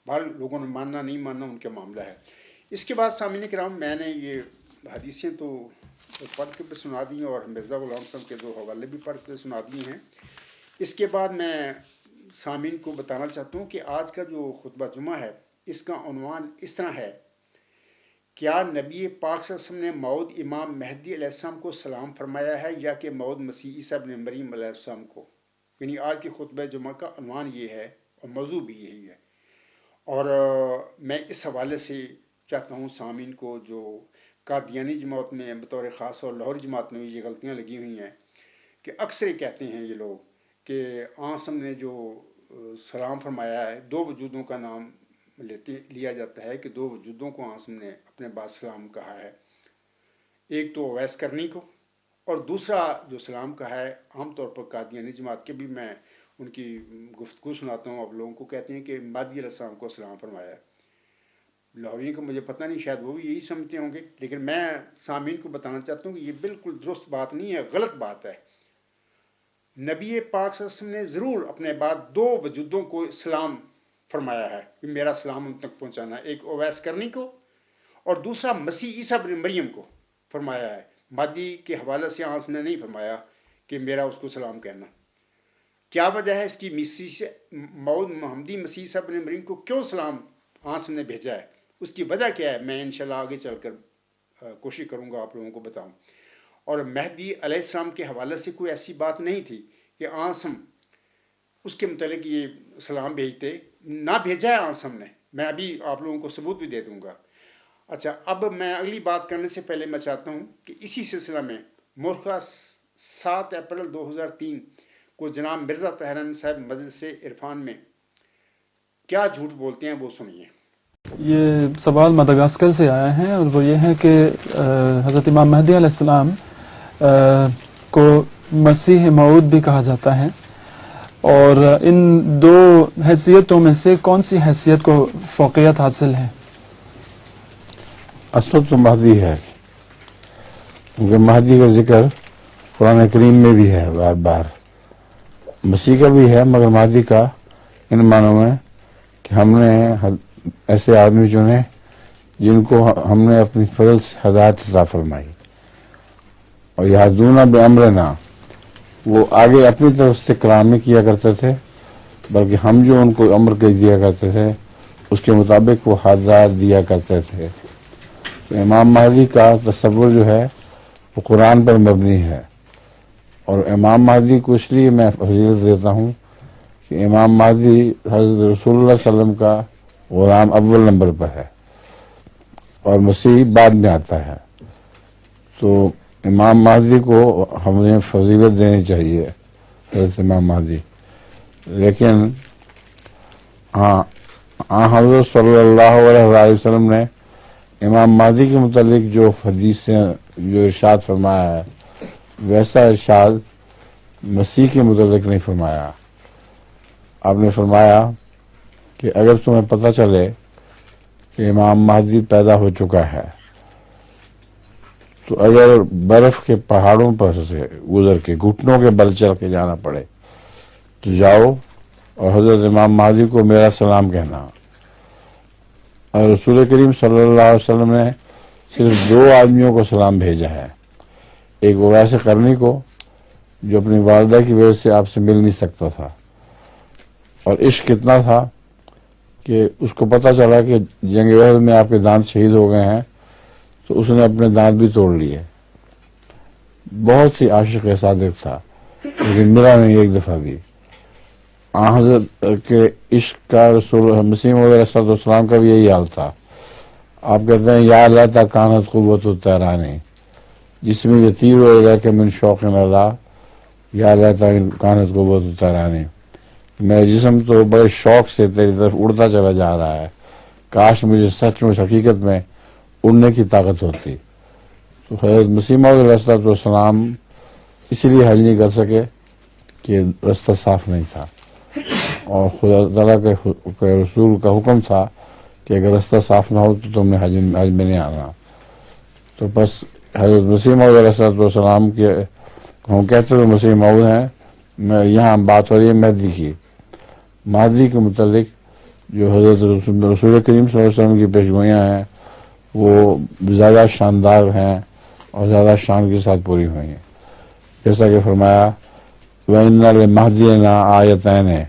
بہرحال لوگوں نے ماننا نہیں ماننا ان کا معاملہ ہے. اس کے بعد سامعین کرام میں نے یہ حدیثیں تو پڑھ کے بھی سنا دی ہیں اور مرزا غلام صاحب کے 2 حوالے بھی پڑھ کے سنا دیے ہیں. اس کے بعد میں سامعین کو بتانا چاہتا ہوں کہ آج کا جو خطبہ جمعہ ہے اس کا عنوان اس طرح ہے: کیا نبی پاک صلی اللہ علیہ وسلم نے موعود امام مہدی علیہ السلام کو سلام فرمایا ہے یا کہ موعود مسیح عیسیٰ ابن مریم علیہ السلام کو؟ یعنی آج کی خطبہ جمعہ کا عنوان یہ ہے اور موضوع بھی یہی ہے. اور میں اس حوالے سے چاہتا ہوں سامعین کو جو قادیانی جماعت میں بطور خاص اور لاہوری جماعت میں یہ غلطیاں لگی ہوئی ہیں کہ اکثر یہ کہتے ہیں یہ لوگ کہ آسم نے جو سلام فرمایا ہے 2 وجودوں کا نام لیا جاتا ہے کہ 2 وجودوں کو آسم نے اپنے بعد سلام کہا ہے. ایک تو اویس کرنی کو اور دوسرا جو سلام کہا ہے عام طور پر قادیانی جماعت کے بھی میں ان کی گفتگو سناتا ہوں. اب لوگوں کو کہتے ہیں کہ مہدی علیہ السلام کو سلام فرمایا ہے. لاہوریوں کو مجھے پتہ نہیں، شاید وہ بھی یہی سمجھتے ہوں گے، لیکن میں سامعین کو بتانا چاہتا ہوں کہ یہ بالکل درست بات نہیں ہے، غلط بات ہے. نبی پاک صلی اللہ علیہ وسلم نے ضرور اپنے بعد 2 وجودوں کو سلام فرمایا ہے کہ میرا سلام ان تک پہنچانا. ایک اویس کرنی کو اور دوسرا مسیح عیسیٰ ابن مریم کو فرمایا ہے. مہدی کے حوالے سے آنس نے نہیں فرمایا کہ میرا اس کو سلام کہنا. کیا وجہ ہے اس کی؟ موعود محمدی مسیح عیسیٰ ابن مریم کو کیوں سلام آنس نے بھیجا ہے، اس کی وجہ کیا ہے، میں انشاءاللہ آگے چل کر کوشش کروں گا آپ لوگوں کو بتاؤں. اور مہدی علیہ السلام کے حوالے سے کوئی ایسی بات نہیں تھی کہ آنسم اس کے متعلق یہ سلام بھیجتے، نہ بھیجا ہے آنسم نے. میں ابھی آپ لوگوں کو ثبوت بھی دے دوں گا. اچھا، اب میں اگلی بات کرنے سے پہلے میں چاہتا ہوں کہ اسی سلسلہ میں مورخہ 7 اپریل 2003 کو جناب مرزا طاہر احمد صاحب مجلس عرفان میں کیا جھوٹ بولتے ہیں وہ سنیے. یہ سوال مدغاسکر سے آیا ہے اور وہ یہ ہے کہ حضرت امام مہدی علیہ السلام کو مسیح موعود بھی کہا جاتا ہے، اور ان 2 حیثیتوں میں سے کون سی حیثیت کو فوقیت حاصل ہے؟ اصل تو مہدی ہے، کیونکہ مہدی کا ذکر قرآن کریم میں بھی ہے بار بار. مسیح کا بھی ہے مگر مہدی کا ان معنوں میں کہ ہم نے ایسے آدمی چنے جن کو ہم نے اپنی فضل سے ہدایت عطا فرمائی. اور یہدون بامرنا، وہ آگے اپنی طرف سے کلام نہیں کیا کرتے تھے بلکہ ہم جو ان کو امر کر دیا کرتے تھے اس کے مطابق وہ ہدایت دیا کرتے تھے. تو امام مہدی کا تصور جو ہے وہ قرآن پر مبنی ہے، اور امام مہدی کو اس لیے میں فضیلت دیتا ہوں کہ امام مہدی حضرت رسول اللہ صلی اللہ علیہ وسلم کا غلام اول نمبر پر ہے اور مسیح بعد میں آتا ہے. تو امام مہدی کو ہمیں فضیلت دینی چاہیے، حضرت امام مہدی. لیکن حضرت صلی اللہ علیہ وسلم نے امام مہدی کے متعلق جو حدیث سے جو ارشاد فرمایا ہے ویسا ارشاد مسیح کے متعلق نہیں فرمایا. آپ نے فرمایا کہ اگر تمہیں پتہ چلے کہ امام مہدی پیدا ہو چکا ہے تو اگر برف کے پہاڑوں پر سے گزر کے گھٹنوں کے بل چل کے جانا پڑے تو جاؤ اور حضرت امام مہدی کو میرا سلام کہنا. اور رسول کریم صلی اللہ علیہ وسلم نے صرف 2 آدمیوں کو سلام بھیجا ہے. ایک اویس کرنی کو جو اپنی والدہ کی وجہ سے آپ سے مل نہیں سکتا تھا، اور عشق اتنا تھا کہ اس کو پتہ چلا کہ جنگ احد میں آپ کے دانت شہید ہو گئے ہیں تو اس نے اپنے دانت بھی توڑ لیے. بہت ہی عاشق صادق تھا لیکن ملا نہیں ایک دفعہ بھی. حضرت کے عشق کا رسول مسیح علیہ السلام کا بھی یہی حال تھا. آپ کہتے ہیں یا لیتا کانت قوت الطیرانی، جس میں یہ تیر ہو کہ من شوق اللہ، یا لیتا کانت قوت الطیرانی، میرا جسم تو بڑے شوق سے تیری طرف اڑتا چلا جا رہا ہے، کاش مجھے سچ مچ حقیقت میں اڑنے کی طاقت ہوتی. تو حضرت مسیح موعود علیہ السلام اسی لیے حج نہیں کر سکے کہ رستہ صاف نہیں تھا، اور خدا تعالیٰ کے رسول کا حکم تھا کہ اگر رستہ صاف نہ ہو تو تم نے حج میں نہیں آنا۔ تو بس حضرت مسیح موعود علیہ السلام کے ہم کہتے تو مسیح موعود ہیں، میں یہاں بات ہو رہی ہے مہدی کی۔ مہدی کے متعلق جو حضرت رسول کریم صلی اللہ علیہ وسلم کی پیشگوئیاں ہیں وہ زیادہ شاندار ہیں اور زیادہ شان کے ساتھ پوری ہوئی ہیں، جیسا کہ فرمایا وَإِنَّ لِلْمَهْدِيِّنَا آیَتَینِ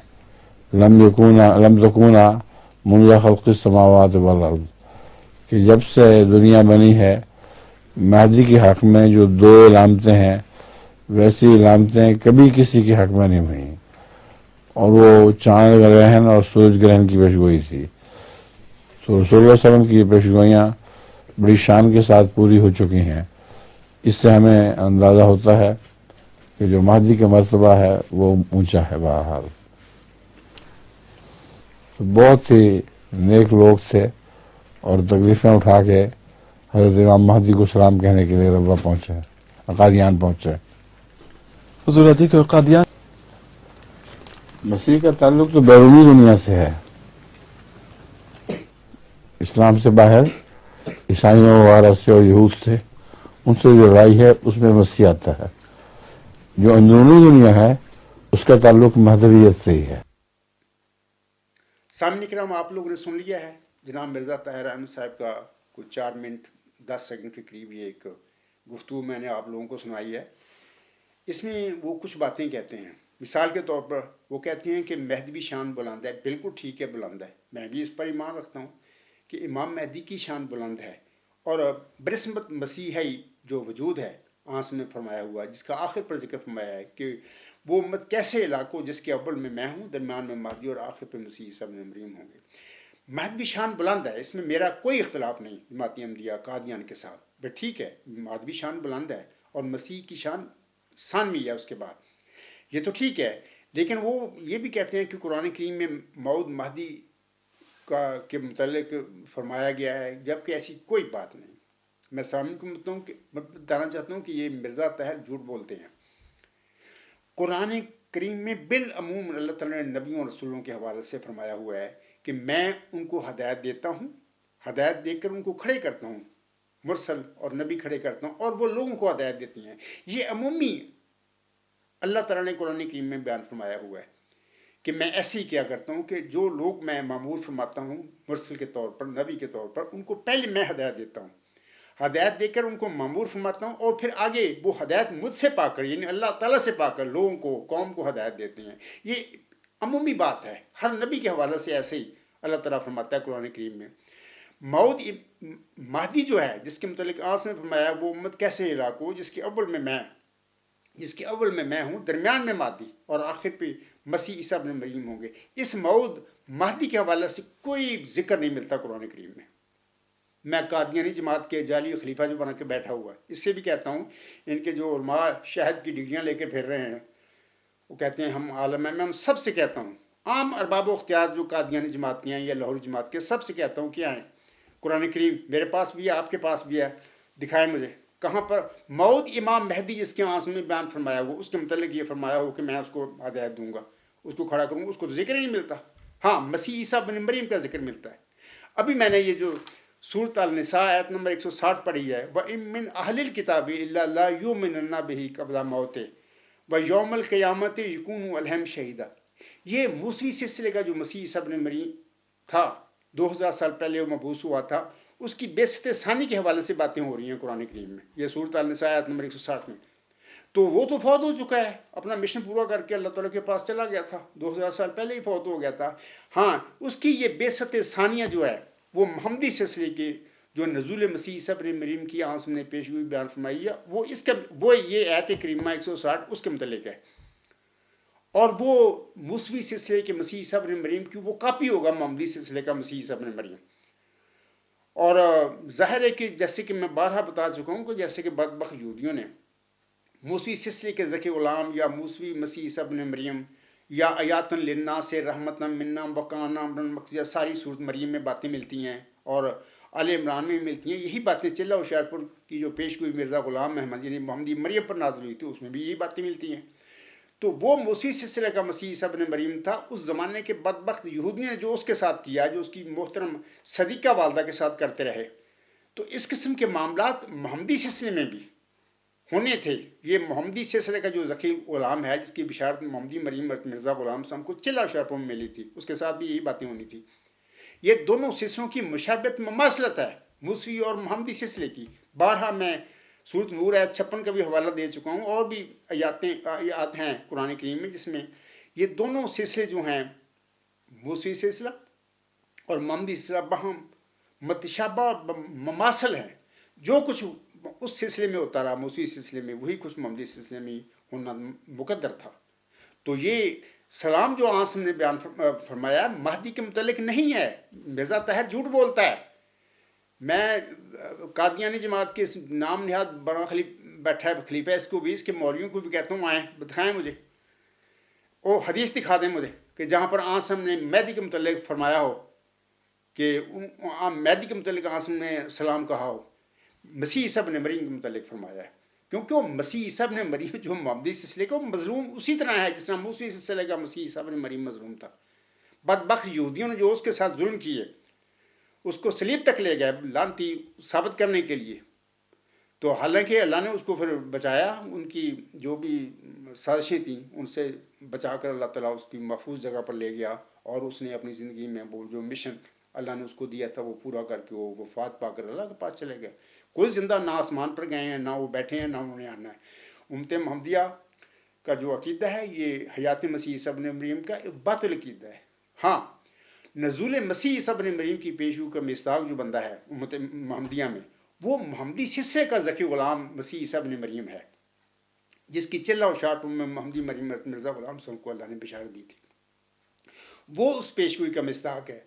لَمْ تَکُونَا مُنذَ خَلْقِ السَّمَاوَاتِ وَالْأَرْضِ، کہ جب سے دنیا بنی ہے مہدی کے حق میں جو 2 علامتیں ہیں ویسی علامتیں کبھی کسی کے حق میں نہیں ہوئیں، اور وہ چاند گرہن اور سورج گرہن کی پیشگوئی تھی۔ تو رسول اللہ علیہ وسلم کی یہ پیشگوئیاں بڑی شان کے ساتھ پوری ہو چکی ہیں۔ اس سے ہمیں اندازہ ہوتا ہے کہ جو مہدی کا مرتبہ ہے وہ اونچا ہے۔ بہرحال تو بہت ہی نیک لوگ تھے اور تکلیفیں اٹھا کے حضرت امام مہدی کو سلام کہنے کے لیے ربوہ پہنچے، قادیان پہنچے۔ حضور عزیز کے قادیان مسیح کا تعلق تو بیرونی دنیا سے ہے، اسلام سے باہر عیسائیوں وغیرہ سے اور یہود سے، ان سے جو لڑائی ہے اس میں مسیح آتا ہے۔ جو اندرونی دنیا ہے اس کا تعلق مہدویت سے ہی ہے۔ سامنے کرام آپ لوگوں نے سن لیا ہے جناب مرزا طاہر احمد صاحب کا کوئی 4 منٹ 10 سیکنڈ کے قریب یہ ایک گفتگو میں نے آپ لوگوں کو سنائی ہے۔ اس میں وہ کچھ باتیں کہتے ہیں، مثال کے طور پر وہ کہتے ہیں کہ مہدوی شان بلند ہے۔ بالکل ٹھیک ہے، بلند ہے، میں بھی اس پر ایمان رکھتا ہوں کہ امام مہدی کی شان بلند ہے، اور برسمت مسیحی جو وجود ہے آنس میں فرمایا ہوا، جس کا آخر پر ذکر فرمایا ہے کہ وہ امت کیسے علاقوں جس کے اول میں ہوں، درمیان میں مہدی اور آخر پہ مسیح عیسیٰ ابن مریم ہوں گے۔ مہدوی شان بلند ہے، اس میں میرا کوئی اختلاف نہیں جماعتی احمدیہ قادیان کے ساتھ، بٹ ٹھیک ہے مہدوی شان بلند ہے اور مسیح کی شان ثانوی ہے اس کے بعد، یہ تو ٹھیک ہے۔ لیکن وہ یہ بھی کہتے ہیں کہ قرآن کریم میں موعود مہدی کے متعلق فرمایا گیا ہے، جبکہ ایسی کوئی بات نہیں۔ میں سامنے کو بتانا چاہتا ہوں کہ یہ مرزا طاہر جھوٹ بولتے ہیں۔ قرآن کریم میں بالعموم اللہ تعالیٰ نے نبیوں اور رسولوں کے حوالے سے فرمایا ہوا ہے کہ میں ان کو ہدایت دیتا ہوں، ہدایت دے کر ان کو کھڑے کرتا ہوں، مرسل اور نبی کھڑے کرتا ہوں، اور وہ لوگوں کو ہدایت دیتی ہیں۔ یہ عمومی اللہ تعالیٰ نے قرآن کریم میں بیان فرمایا ہوا ہے کہ میں ایسے ہی کیا کرتا ہوں کہ جو لوگ میں معمور فرماتا ہوں مرسل کے طور پر، نبی کے طور پر، ان کو پہلے میں ہدایت دیتا ہوں، ہدایت دے کر ان کو معمور فرماتا ہوں، اور پھر آگے وہ ہدایت مجھ سے پا کر یعنی اللہ تعالیٰ سے پا کر لوگوں کو، قوم کو ہدایت دیتے ہیں۔ یہ عمومی بات ہے، ہر نبی کے حوالے سے ایسے ہی اللہ تعالیٰ فرماتا ہے قرآن کریم میں۔ موعود مہدی جو ہے جس کے متعلق آنس نے فرمایا وہ امت کیسے علاقوں جس کے اول میں میں ہوں، درمیان میں مہدی اور آخر پہ مسیح عیسیٰ ابن مریم ہوں گے۔ اس موعود مہدی کے حوالے سے کوئی ذکر نہیں ملتا قرآن کریم میں۔ میں قادیانی جماعت کے جعلی خلیفہ جو بنا کے بیٹھا ہوا ہے، اس سے بھی کہتا ہوں، ان کے جو علماء شہد کی ڈگریاں لے کے پھر رہے ہیں، وہ کہتے ہیں ہم عالم ہیں، میں ان سب سے کہتا ہوں، عام ارباب و اختیار جو قادیانی جماعت کے ہیں یا لاہوری جماعت کے، سب سے کہتا ہوں کہ آئیں قرآن کریم میرے پاس بھی ہے، آپ کے پاس بھی ہے، دکھائیں مجھے کہاں پر موعود امام مہدی جس کے آنس میں بیان فرمایا ہو اس کے متعلق یہ فرمایا ہو کہ میں اس کو ہدایت دوں گا، اس کو کھڑا کروں گا، اس کو تو ذکر ہی نہیں ملتا۔ ہاں مسیح عیسیٰ ابن مریم کا ذکر ملتا ہے۔ ابھی میں نے یہ جو سورۃ النساء آیت نمبر 160 پڑھی ہے، وَإِن مِّنْ أَهْلِ الْكِتَابِ إِلَّا لَا يُؤْمِنُنَّ بِهِ قَبْلَ مَوْتِهِ وَيَوْمَ الْقِيَامَةِ يَكُونُ عَلَيْهِمْ شَهِيدًا۔ یہ موسوی سلسلے کا جو مسیح عیسیٰ ابن مریم تھا، 2000 سال پہلے وہ مبعوث ہوا تھا، اس کی بعثت ثانی کے حوالے سے باتیں ہو رہی ہیں قرآن کریم میں، یہ سورۃ النساء آیت نمبر 160 میں۔ تو وہ تو فوت ہو چکا ہے، اپنا مشن پورا کر کے اللہ تعالیٰ کے پاس چلا گیا تھا، 2000 سال پہلے ہی فوت ہو گیا تھا۔ ہاں اس کی یہ بعثت ثانیہ جو ہے وہ محمدی سلسلے کے جو نزول مسیح عیسیٰ ابن مریم کی آنس نے پیش ہوئی بیان فرمائی ہے، وہ یہ آیت کریمہ 160 اس کے متعلق ہے، اور وہ موسوی سلسلے کے مسیح عیسیٰ ابن مریم کی وہ کاپی ہوگا محمدی سلسلے کا مسیح عیسیٰ ابن مریم۔ اور ظاہر ہے کہ جیسے کہ میں بارہا بتا چکا ہوں کہ جیسے کہ بدبخت یہودیوں نے موسوی سلسلے کے ذکی غلام یا موسوی مسیح عیسیٰ ابن مریم یا آیاتن للناس سے رحمتن منا وکانا امرا مقضیہ، ساری صورت مریم میں باتیں ملتی ہیں، اور آل عمران میں ملتی ہیں. یہی باتیں چلا ہوشیارپور کی جو پیش گوئی مرزا غلام محمد یعنی محمدی مریم پر نازل ہوئی تھی اس میں بھی یہی باتیں ملتی ہیں. تو وہ موسوی سلسلے کا مسیح عیسیٰ ابن مریم تھا. اس زمانے کے بدبخت یہودیوں نے جو اس کے ساتھ کیا, جو اس کی محترم صدیقہ والدہ کے ساتھ کرتے رہے, تو اس قسم کے معاملات محمدی سلسلے میں بھی ہونے تھے. یہ محمدی سلسلے کا جو ذکی غلام ہے جس کی بشارت محمدی مریم مرزا غلام صاحب کو چلا ہوشیارپور میں ملی تھی, اس کے ساتھ بھی یہی باتیں ہونی تھی. یہ دونوں سلسلوں کی مشابہت مماثلت ہے موسوی اور محمدی سلسلے کی. بارہا میں سورۃ نور آیت 56 کا بھی حوالہ دے چکا ہوں, اور بھی آیات ہیں قرآن کریم میں جس میں یہ دونوں سلسلے جو ہیں موسوی سلسلہ اور محمدی سلسلہ باہم متشابہ اور مماثل ہیں. جو کچھ اس سلسلے میں ہوتا رہا موسوی سلسلے میں وہی کچھ محمدی سلسلے میں ہونا مقدر تھا. تو یہ سلام جو آنسم نے بیان فرمایا مہدی کے متعلق نہیں ہے. مرزا طاہر جھوٹ بولتا ہے. میں قادیانی جماعت کے نام نہاد بڑا بیٹھا ہے خلیفہ, اس کو بھی, اس کے مولویوں کو بھی کہتا ہوں آئیں دکھائیں مجھے, وہ حدیث دکھا دیں مجھے کہ جہاں پر آنسم نے مہدی کے متعلق فرمایا ہو, کہ مہدی کے متعلق آنسم نے سلام کہا ہو. مسیح عیسیٰ ابن مریم کے متعلق فرمایا ہے, کیونکہ وہ مسیح عیسیٰ ابن مریم جو محمدی سلسلے کا مظلوم اسی طرح ہے جس طرح موسوی سلسلے کا مسیح عیسیٰ ابن مریم مظلوم تھا. بدبخت یہودیوں نے جو اس کے ساتھ ظلم کیے, اس کو صلیب تک لے گئے لعنتی ثابت کرنے کے لیے. تو حالانکہ اللہ نے اس کو پھر بچایا, ان کی جو بھی سازشیں تھیں ان سے بچا کر اللہ تعالیٰ اس کی محفوظ جگہ پر لے گیا, اور اس نے اپنی زندگی میں وہ جو مشن اللہ نے اس کو دیا تھا وہ پورا کر کے وہ وفات پا کر اللہ کے پاس چلے گئے. کوئی زندہ نہ آسمان پر گئے ہیں, نہ وہ بیٹھے ہیں, نہ انہوں نے آنا ہے. امت محمدیہ کا جو عقیدہ ہے یہ حیات مسیح عیسیٰ ابن مریم کا باطل عقیدہ ہے. ہاں, نزول مسیح عیسیٰ ابن مریم کی پیشگو کا مصداق جو بندہ ہے امت محمدیہ میں, وہ محمدی سلسلے کا ذکی غلام مسیح عیسیٰ ابن مریم ہے, جس کی چلہ ہوشیارپور میں محمدی مریم مرزا غلام صاحب کو اللہ نے بشارت دی تھی. وہ اس پیشگوئی کا مصداق ہے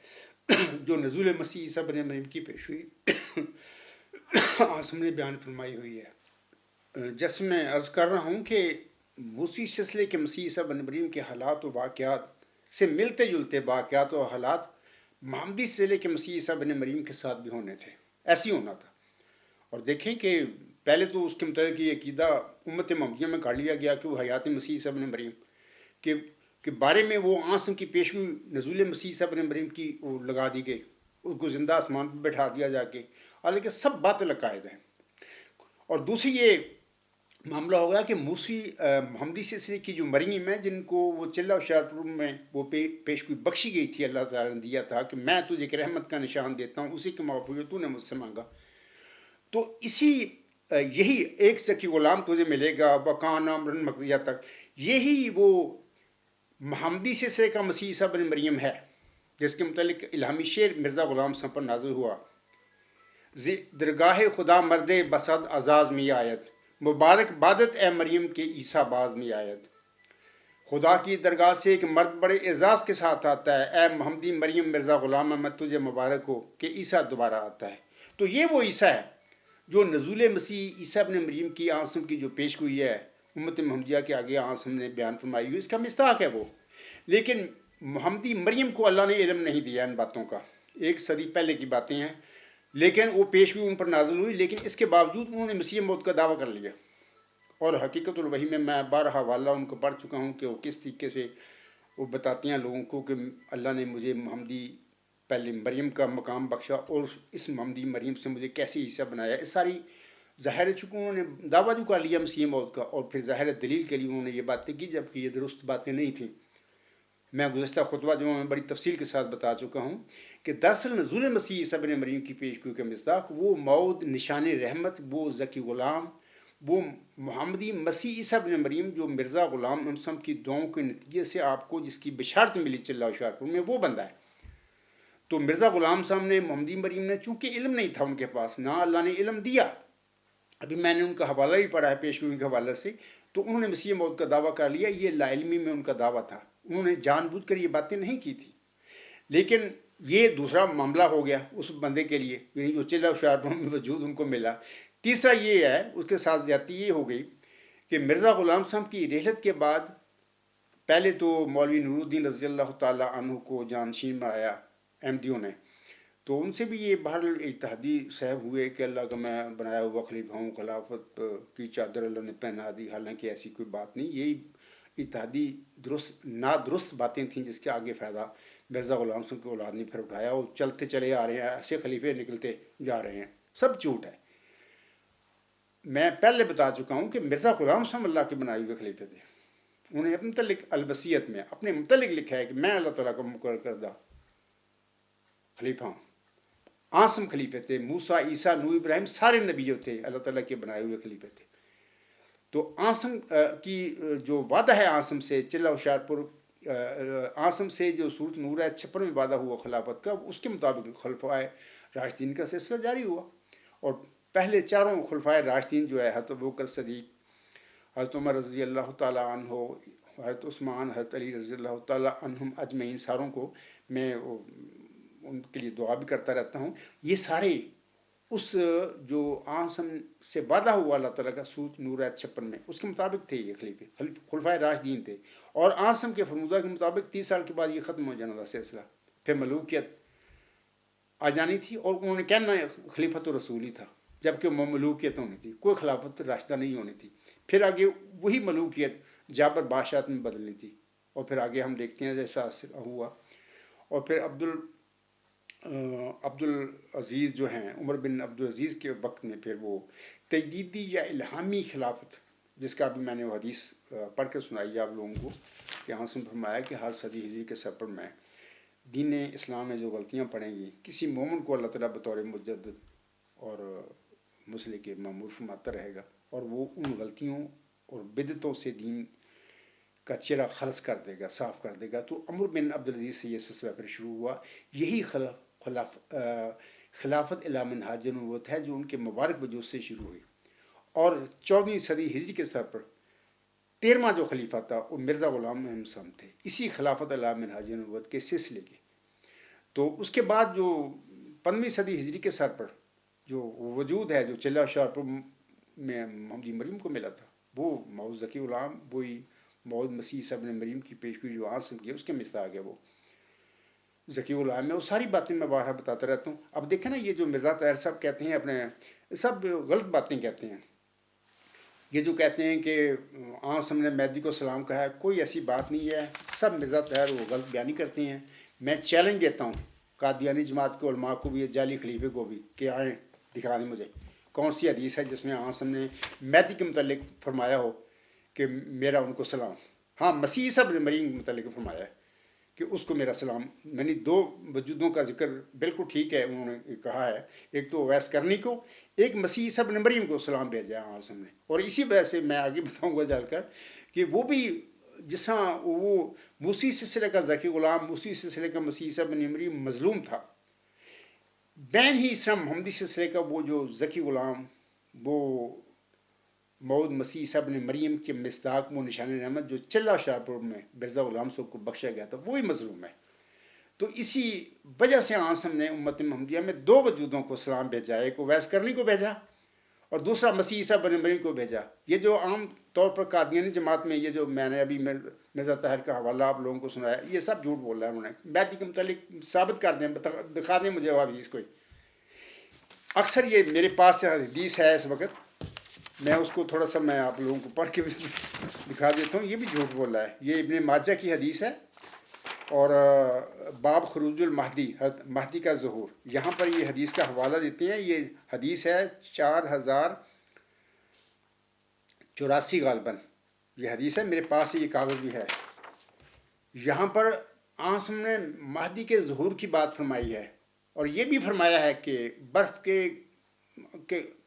جو نزول مسیح عیسیٰ ابن مریم کی پیشگوئی آنسم نے بیان فرمائی ہوئی ہے. جیسے میں عرض کر رہا ہوں کہ موسوی سلسلے کے مسیح عیسیٰ ابن مریم کے حالات و واقعات سے ملتے جلتے واقعات و حالات محمدی سلسلے کے مسیح عیسیٰ ابن مریم کے ساتھ بھی ہونے تھے, ایسے ہی ہونا تھا. اور دیکھیں کہ پہلے تو اس کے متعلق یہ عقیدہ امت محمدیہ میں کاٹ لیا گیا کہ وہ حیات مسیح عیسیٰ ابن مریم کے بارے میں وہ آنسم کی پیشگوئی نزول مسیح عیسیٰ ابن مریم کی وہ لگا دی گئی, اس کو زندہ آسمان پہ بٹھا دیا جا کے, حالانکہ سب باطل عقائد ہیں. اور دوسری یہ معاملہ ہو گیا کہ موسوی محمدی سلسلے کی جو مریم ہیں جن کو وہ چلہ ہوشیارپور میں وہ پیشگوئی بخشی گئی تھی, اللہ تعالیٰ نے دیا تھا کہ میں تجھے ایک رحمت کا نشان دیتا ہوں, اسی کے موافق جو تو نے مجھ سے مانگا, تو یہی ایک ذکی غلام تجھے ملے گا وکان امرا مقضیہ تک, یہی وہ محمدی سلسلے کا مسیح عیسیٰ ابن مریم ہے جس کے متعلق الہامی شعر مرزا غلام صاحب پر نازل ہوا. درگاہ خدا مرد بسد اعزاز میں آیت, مبارک بادت اے مریم کے عیسیٰ باز میں آیت. خدا کی درگاہ سے ایک مرد بڑے اعزاز کے ساتھ آتا ہے, اے محمدی مریم مرزا غلام احمد تجھے مبارک ہو کہ عیسیٰ دوبارہ آتا ہے. تو یہ وہ عیسیٰ ہے جو نزول مسیح عیسیٰ ابن مریم کی آنسم کی جو پیشگوئی ہے امت محمدیہ کے آگے آنسم نے بیان فرمائی ہوئی, اس کا مصداق ہے وہ. لیکن محمدی مریم کو اللہ نے علم نہیں دیا ان باتوں کا, 1 صدی پہلے کی باتیں ہیں, لیکن وہ پیشگوئی ان پر نازل ہوئی, لیکن اس کے باوجود انہوں نے مسیح موت کا دعویٰ کر لیا. اور حقیقت الوحی میں بارہا حوالہ ان کو پڑھ چکا ہوں کہ وہ کس طریقے سے وہ بتاتی ہیں لوگوں کو کہ اللہ نے مجھے محمدی پہلے مریم کا مقام بخشا اور اس محمدی مریم سے مجھے کیسے عیسیٰ بنایا. اس ساری ظاہر چونکہ انہوں نے دعویٰ جو کر لیا مسیح موت کا, اور پھر ظاہر دلیل کے لیے انہوں نے یہ باتیں کی جبکہ یہ درست باتیں نہیں تھیں. میں گزشتہ خطبہ جو میں بڑی تفصیل کے ساتھ بتا چکا ہوں کہ دراصل نزول مسیح عیسیٰ ابن مریم کی پیشگوئی کا مصداق وہ موعود نشان رحمت, وہ ذکی غلام, وہ محمدی مسیح عیسیٰ ابن مریم جو مرزا غلام صاحب کی دعاؤں کے نتیجے سے آپ کو جس کی بشارت ملی چلہ ہوشیارپور میں, وہ بندہ ہے. تو مرزا غلام صاحب نے محمدی مریم نے چونکہ علم نہیں تھا ان کے پاس, نہ اللہ نے علم دیا, ابھی میں نے ان کا حوالہ ہی پڑھا ہے پیشگوئی کے حوالے سے, تو انہوں نے مسیح موت کا دعویٰ کر لیا. یہ لا علمی میں ان کا دعویٰ تھا, انہوں نے جان بوجھ کر یہ باتیں نہیں کی تھی. لیکن یہ دوسرا معاملہ ہو گیا اس بندے کے لیے, یعنی جو چلہ ہوشیارپور میں وجود ان کو ملا. تیسرا یہ ہے, اس کے ساتھ زیادتی یہ ہو گئی کہ مرزا غلام صاحب کی رحلت کے بعد پہلے تو مولوی نور الدین رضی اللہ تعالیٰ عنہ کو جانشین بنایا احمدیوں نے, تو ان سے بھی یہ بہرحال اجتہادی صاحب ہوئے کہ اللہ کا میں بنایا ہوا خلیفہ ہوں، خلافت کی چادر اللہ نے پہنا دی، حالانکہ ایسی کوئی بات نہیں، یہی اجتہادی درست نادرست باتیں تھیں جس کے آگے فائدہ مرزا غلام سنگ کی اولاد نے پھر اٹھایا، اور چلتے چلے آ رہے ہیں، ایسے خلیفے نکلتے جا رہے ہیں، سب جھوٹ ہے۔ میں پہلے بتا چکا ہوں کہ مرزا غلام سنگ اللہ کے بنائے ہوئے خلیفے تھے، انہیں اپنے متعلق الوصیت میں اپنے متعلق لکھا ہے کہ میں اللہ تعالیٰ کا مقرر کردہ خلیفہ ہوں۔ عاصم خلیفے تھے، موسیٰ، عیسیٰ، نوح، ابراہیم سارے نبی جو تھے اللہ تعالیٰ کے بنائے ہوئے خلیفے تھے۔ تو عاصم کی جو وعدہ ہے عاصم سے، چلہ ہوشیارپور عاصم سے جو سورۃ نور ہے 56 میں وعدہ ہوا خلافت کا، اس کے مطابق خلفائے راشدین کا سلسلہ جاری ہوا، اور پہلے چاروں خلفائے راشدین جو ہے حضرت ابوبکر صدیق، حضرت عمر رضی اللہ تعالیٰ عنہ، حضرت عثمان، حضرت علی رضی اللہ تعالیٰ عنہم اجمعین، ساروں کو میں ان کے لیے دعا بھی کرتا رہتا ہوں۔ یہ سارے اس جو عاصم سے وعدہ ہوا اللہ تعالیٰ کا سورۃ نور 56 میں، اس کے مطابق تھے یہ خلیفے، خلفائے راشدین تھے، اور عاصم کے فرمودہ کے مطابق 30 سال کے بعد یہ ختم ہو جانا تھا سلسلہ، پھر ملوکیت آ جانی تھی، اور انہوں نے کہنا خلیفۃ الرسول ہی تھا، جبکہ ملوکیت ہونی تھی، کوئی خلافت راشدہ نہیں ہونی تھی۔ پھر آگے وہی ملوکیت جابر بادشاہت میں بدلنی تھی، اور پھر آگے ہم دیکھتے ہیں جیسا ہوا، اور پھر عبدالعزیز جو ہیں، عمر بن عبدالعزیز کے وقت میں پھر وہ تجدیدی یا الہامی خلافت، جس کا ابھی میں نے وہ حدیث پڑھ کے سنائی آپ لوگوں کو کہ عاصم فرمایا کہ ہر صدی ہجری کے سفر میں دین اسلام میں جو غلطیاں پڑیں گی، کسی مومن کو اللہ تعالیٰ بطور مجدد اور مسلح کے معمور فرماتا رہے گا، اور وہ ان غلطیوں اور بدعتوں سے دین کا چہرہ خلص کر دے گا، صاف کر دے گا۔ تو عمر بن عبدالعزیز سے یہ سلسلہ پھر شروع ہوا، یہی خلافت الی منہاج النبوت ہے جو ان کے مبارک وجود سے شروع ہوئی، اور 14ویں صدی ہجری کے سر پر 13واں جو خلیفہ تھا وہ مرزا غلام محمد سلام تھے، اسی خلافت الی منہاج النبوت کے سلسلے کے۔ تو اس کے بعد جو 15ویں صدی ہجری کے سر پر جو وجود ہے، جو چلہ ہوشیارپور میں محمد مریم کو ملا تھا، وہ موعود ذکی غلام، وہی موعود مسیح عیسیٰ ابن مریم کی پیشگوئی جو عاصم کی ہے، اس کے مصداق ہے وہ ذکی غلام میں۔ وہ ساری باتیں میں بارہا بتاتا رہتا ہوں۔ اب دیکھیں نا، یہ جو مرزا طاہر صاحب کہتے ہیں اپنے، سب غلط باتیں کہتے ہیں۔ یہ جو کہتے ہیں کہ عاصم نے مہدی کو سلام کہا ہے، کوئی ایسی بات نہیں ہے، سب مرزا طاہر وہ غلط بیانی کرتے ہیں۔ میں چیلنج دیتا ہوں قادیانی جماعت کے علماء کو بھی، جعلی خلیفے کو بھی، کہ آئیں دکھا دیں مجھے کون سی حدیث ہے جس میں عاصم نے مہدی کے متعلق فرمایا ہو کہ میرا ان کو سلام۔ ہاں، مسیح عیسیٰ ابن مریم کے متعلق فرمایا ہے کہ اس کو میرا سلام، میں نے دو وجودوں کا ذکر بالکل ٹھیک ہے انہوں نے کہا ہے، ایک تو اویس کرنی کو، ایک مسیح عیسیٰ ابن مریم کو سلام بھیجا ہے عاصم نے۔ اور اسی وجہ سے میں آگے بتاؤں گا جل کر کہ وہ بھی جس طرح وہ موسی سلسلے کا ذکی غلام، موسی سلسلے کا مسیح عیسیٰ ابن مریم مظلوم تھا، بین ہی اس طرح محمدی سلسلے کا وہ جو ذکی غلام، وہ موعود مسیح عیسیٰ ابن مریم کے مصداق، وہ نشان رحمت جو چلہ ہوشیارپور میں مرزا غلام صاحب کو بخشا گیا تھا، وہی مظلوم ہے۔ تو اسی وجہ سے عاصم نے امت محمدیہ میں دو وجودوں کو سلام بھیجا، ایک اویس کرنی کو بھیجا اور دوسرا مسیح عیسیٰ ابن مریم کو بھیجا۔ یہ جو عام طور پر قادیانی جماعت میں یہ جو میں نے ابھی مرزا طاہر کا حوالہ آپ لوگوں کو سنایا، یہ سب جھوٹ بول رہا ہے۔ انہوں نے مہدی کے متعلق ثابت کر دیں، دکھا دیں مجھے وہ حدیث کوئی۔ اکثر یہ میرے پاس حدیث ہے اس وقت، میں اس کو تھوڑا سا میں آپ لوگوں کو پڑھ کے دکھا دیتا ہوں۔ یہ بھی جھوٹ بول رہا ہے، یہ ابن ماجہ کی حدیث ہے، اور باب خروج المہدی، مہدی کا ظہور، یہاں پر یہ حدیث کا حوالہ دیتے ہیں۔ یہ حدیث ہے 4084 غالباً یہ حدیث ہے، میرے پاس یہ کاغذ بھی ہے۔ یہاں پر عاصم نے مہدی کے ظہور کی بات فرمائی ہے، اور یہ بھی فرمایا ہے کہ برف کے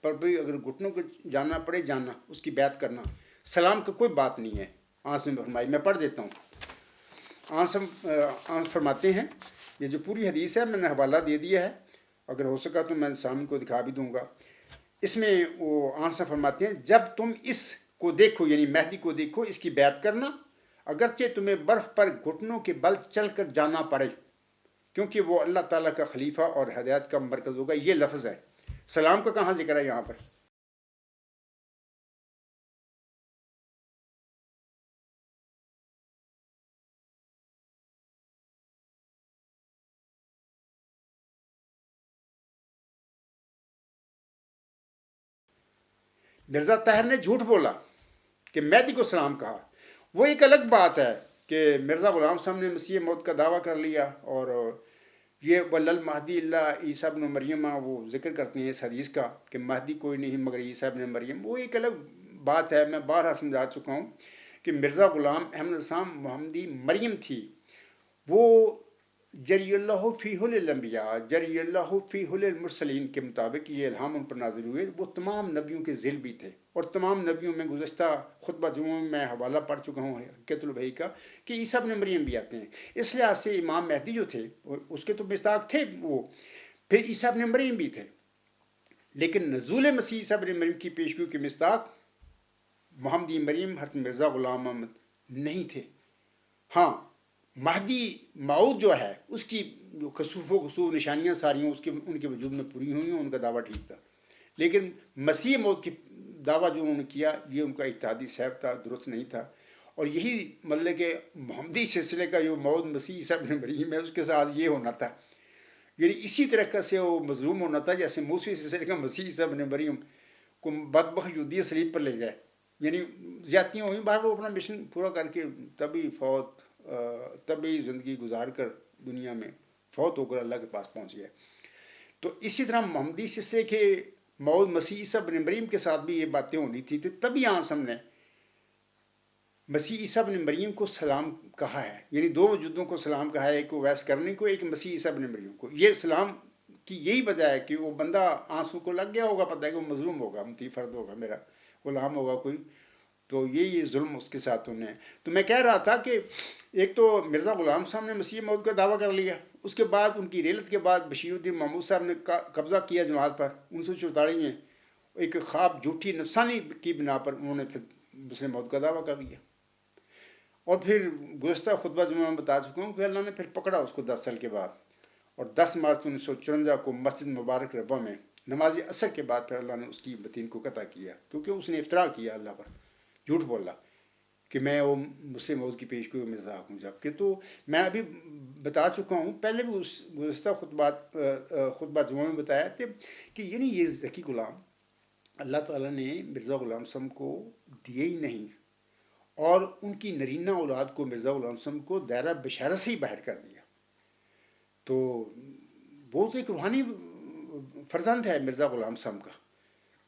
پر بھی اگر گھٹنوں کو جاننا پڑے جاننا، اس کی بیعت کرنا، سلام کا کوئی بات نہیں ہے۔ عاصم نے فرمائی، میں پڑھ دیتا ہوں۔ عاصم فرماتے ہیں، یہ جو پوری حدیث ہے میں نے حوالہ دے دیا ہے، اگر ہو سکا تو میں سامنے کو دکھا بھی دوں گا۔ اس میں وہ عاصم فرماتے ہیں، جب تم اس کو دیکھو، یعنی مہدی کو دیکھو، اس کی بیعت کرنا، اگرچہ تمہیں برف پر گھٹنوں کے بل چل کر جانا پڑے، کیونکہ وہ اللہ تعالیٰ کا خلیفہ اور ہدایت کا مرکز ہوگا۔ یہ لفظ ہے، سلام کا کہاں ذکر ہے یہاں پر؟ مرزا طاہر نے جھوٹ بولا کہ مہدی کو سلام کہا، وہ ایک الگ بات ہے کہ مرزا غلام صاحب نے مسیح موت کا دعویٰ کر لیا، اور یہ ولل مہدی اللہ عیسیٰ ابن مریم وہ ذکر کرتے ہیں اس حدیث کا کہ مہدی کوئی نہیں مگر عیسیٰ ابن مریم، وہ ایک الگ بات ہے۔ میں بارہا سمجھا چکا ہوں کہ مرزا غلام احمد السلام محمدی مریم تھی، وہ جری اللہ فی الانبیاء جری اللہ فی المرسلین کے مطابق یہ الہام ان پر نازل ہوئے۔ وہ تمام نبیوں کے ذیل بھی تھے، اور تمام نبیوں میں گزشتہ خطبہ جمعہ میں حوالہ پڑھ چکا ہوں حقیقت البہی کا کہ عیسیٰ ابن مریم بھی آتے ہیں۔ اس لحاظ سے امام مہدی جو تھے اس کے تو مصداق تھے وہ، پھر عیسیٰ ابن مریم بھی تھے، لیکن نزول مسیح عیسیٰ ابن مریم کی پیشگوئی کے مصداق محمدی مریم حضرت مرزا غلام احمد نہیں تھے۔ ہاں، مہدی موعود جو ہے اس کی جو خصوص و خصوص نشانیاں ساری ہیں اس کے ان کے وجود میں پوری ہوئی ہیں، ان کا دعویٰ ٹھیک تھا، لیکن مسیح موت کی دعویٰ جو انہوں نے کیا یہ ان کا اجتہادی صحب تھا، درست نہیں تھا۔ اور یہی مطلب کہ محمدی سلسلے کا جو موعود مسیح عیسیٰ ابن مریم ہے اس کے ساتھ یہ ہونا تھا، یعنی اسی طریقے سے وہ مظلوم ہونا تھا جیسے موسوی سلسلے کا مسیح عیسیٰ ابن مریم کو بدبخت یہودی صلیب پر لے گئے، یعنی زیادتیاں ہوئیں، باہر وہ اپنا مشن پورا کر کے تبھی زندگی گزار کر دنیا میں فوت ہو کر اللہ کے پاس پہنچ گئے۔ تو اسی طرح محمدی سلسلے کے موعود مسیح عیسیٰ ابن مریم کے ساتھ بھی یہ باتیں ہونی تھی، تو تبھی ہم نے مسیح عیسیٰ ابن مریم کو سلام کہا ہے، یعنی دو وجودوں کو سلام کہا ہے، ایک ویس کرنے کو، ایک مسیح عیسیٰ ابن مریم کو۔ یہ سلام کی یہی وجہ ہے کہ وہ بندہ آنسو کو لگ گیا ہوگا، پتہ ہے کہ وہ مظلوم ہوگا، امتی فرد ہوگا، میرا غلام ہوگا کوئی، تو یہ ظلم اس کے ساتھ انہیں ہے۔ تو میں کہہ رہا تھا کہ ایک تو مرزا غلام صاحب نے مسیح موعود کا دعویٰ کر لیا، اس کے بعد ان کی ریلت کے بعد بشیر الدین محمود صاحب نے قبضہ کیا جماعت پر 1944 میں، ایک خواب جھوٹی نفسانی کی بنا پر انہوں نے پھر مسیح موعود کا دعویٰ کر لیا۔ اور پھر گزشتہ خطبہ جمعہ میں بتا چکا ہوں کہ اللہ نے پھر پکڑا اس کو 10 سال کے بعد، اور 10 مارچ 1954 کو مسجد مبارک ربا میں نماز عصر کے بعد پھر اللہ نے اس کی بطین کو قطع کیا، کیونکہ اس نے افطرا کیا اللہ پر، جھوٹ بولا کہ میں وہ مسلم موعود کی پیشگوئی میں مصداق ہوں، جبکہ تو میں ابھی بتا چکا ہوں، پہلے بھی اس گزشتہ خطبہ جمعہ میں بتایا تھا کہ یعنی یہ ذکی غلام اللہ تعالیٰ نے مرزا غلام صاحب کو دیے ہی نہیں، اور ان کی نرینہ اولاد کو مرزا غلام صاحب کو دائرہ بشارت سے ہی باہر کر دیا۔ تو وہ تو ایک روحانی فرزند ہے مرزا غلام صاحب کا،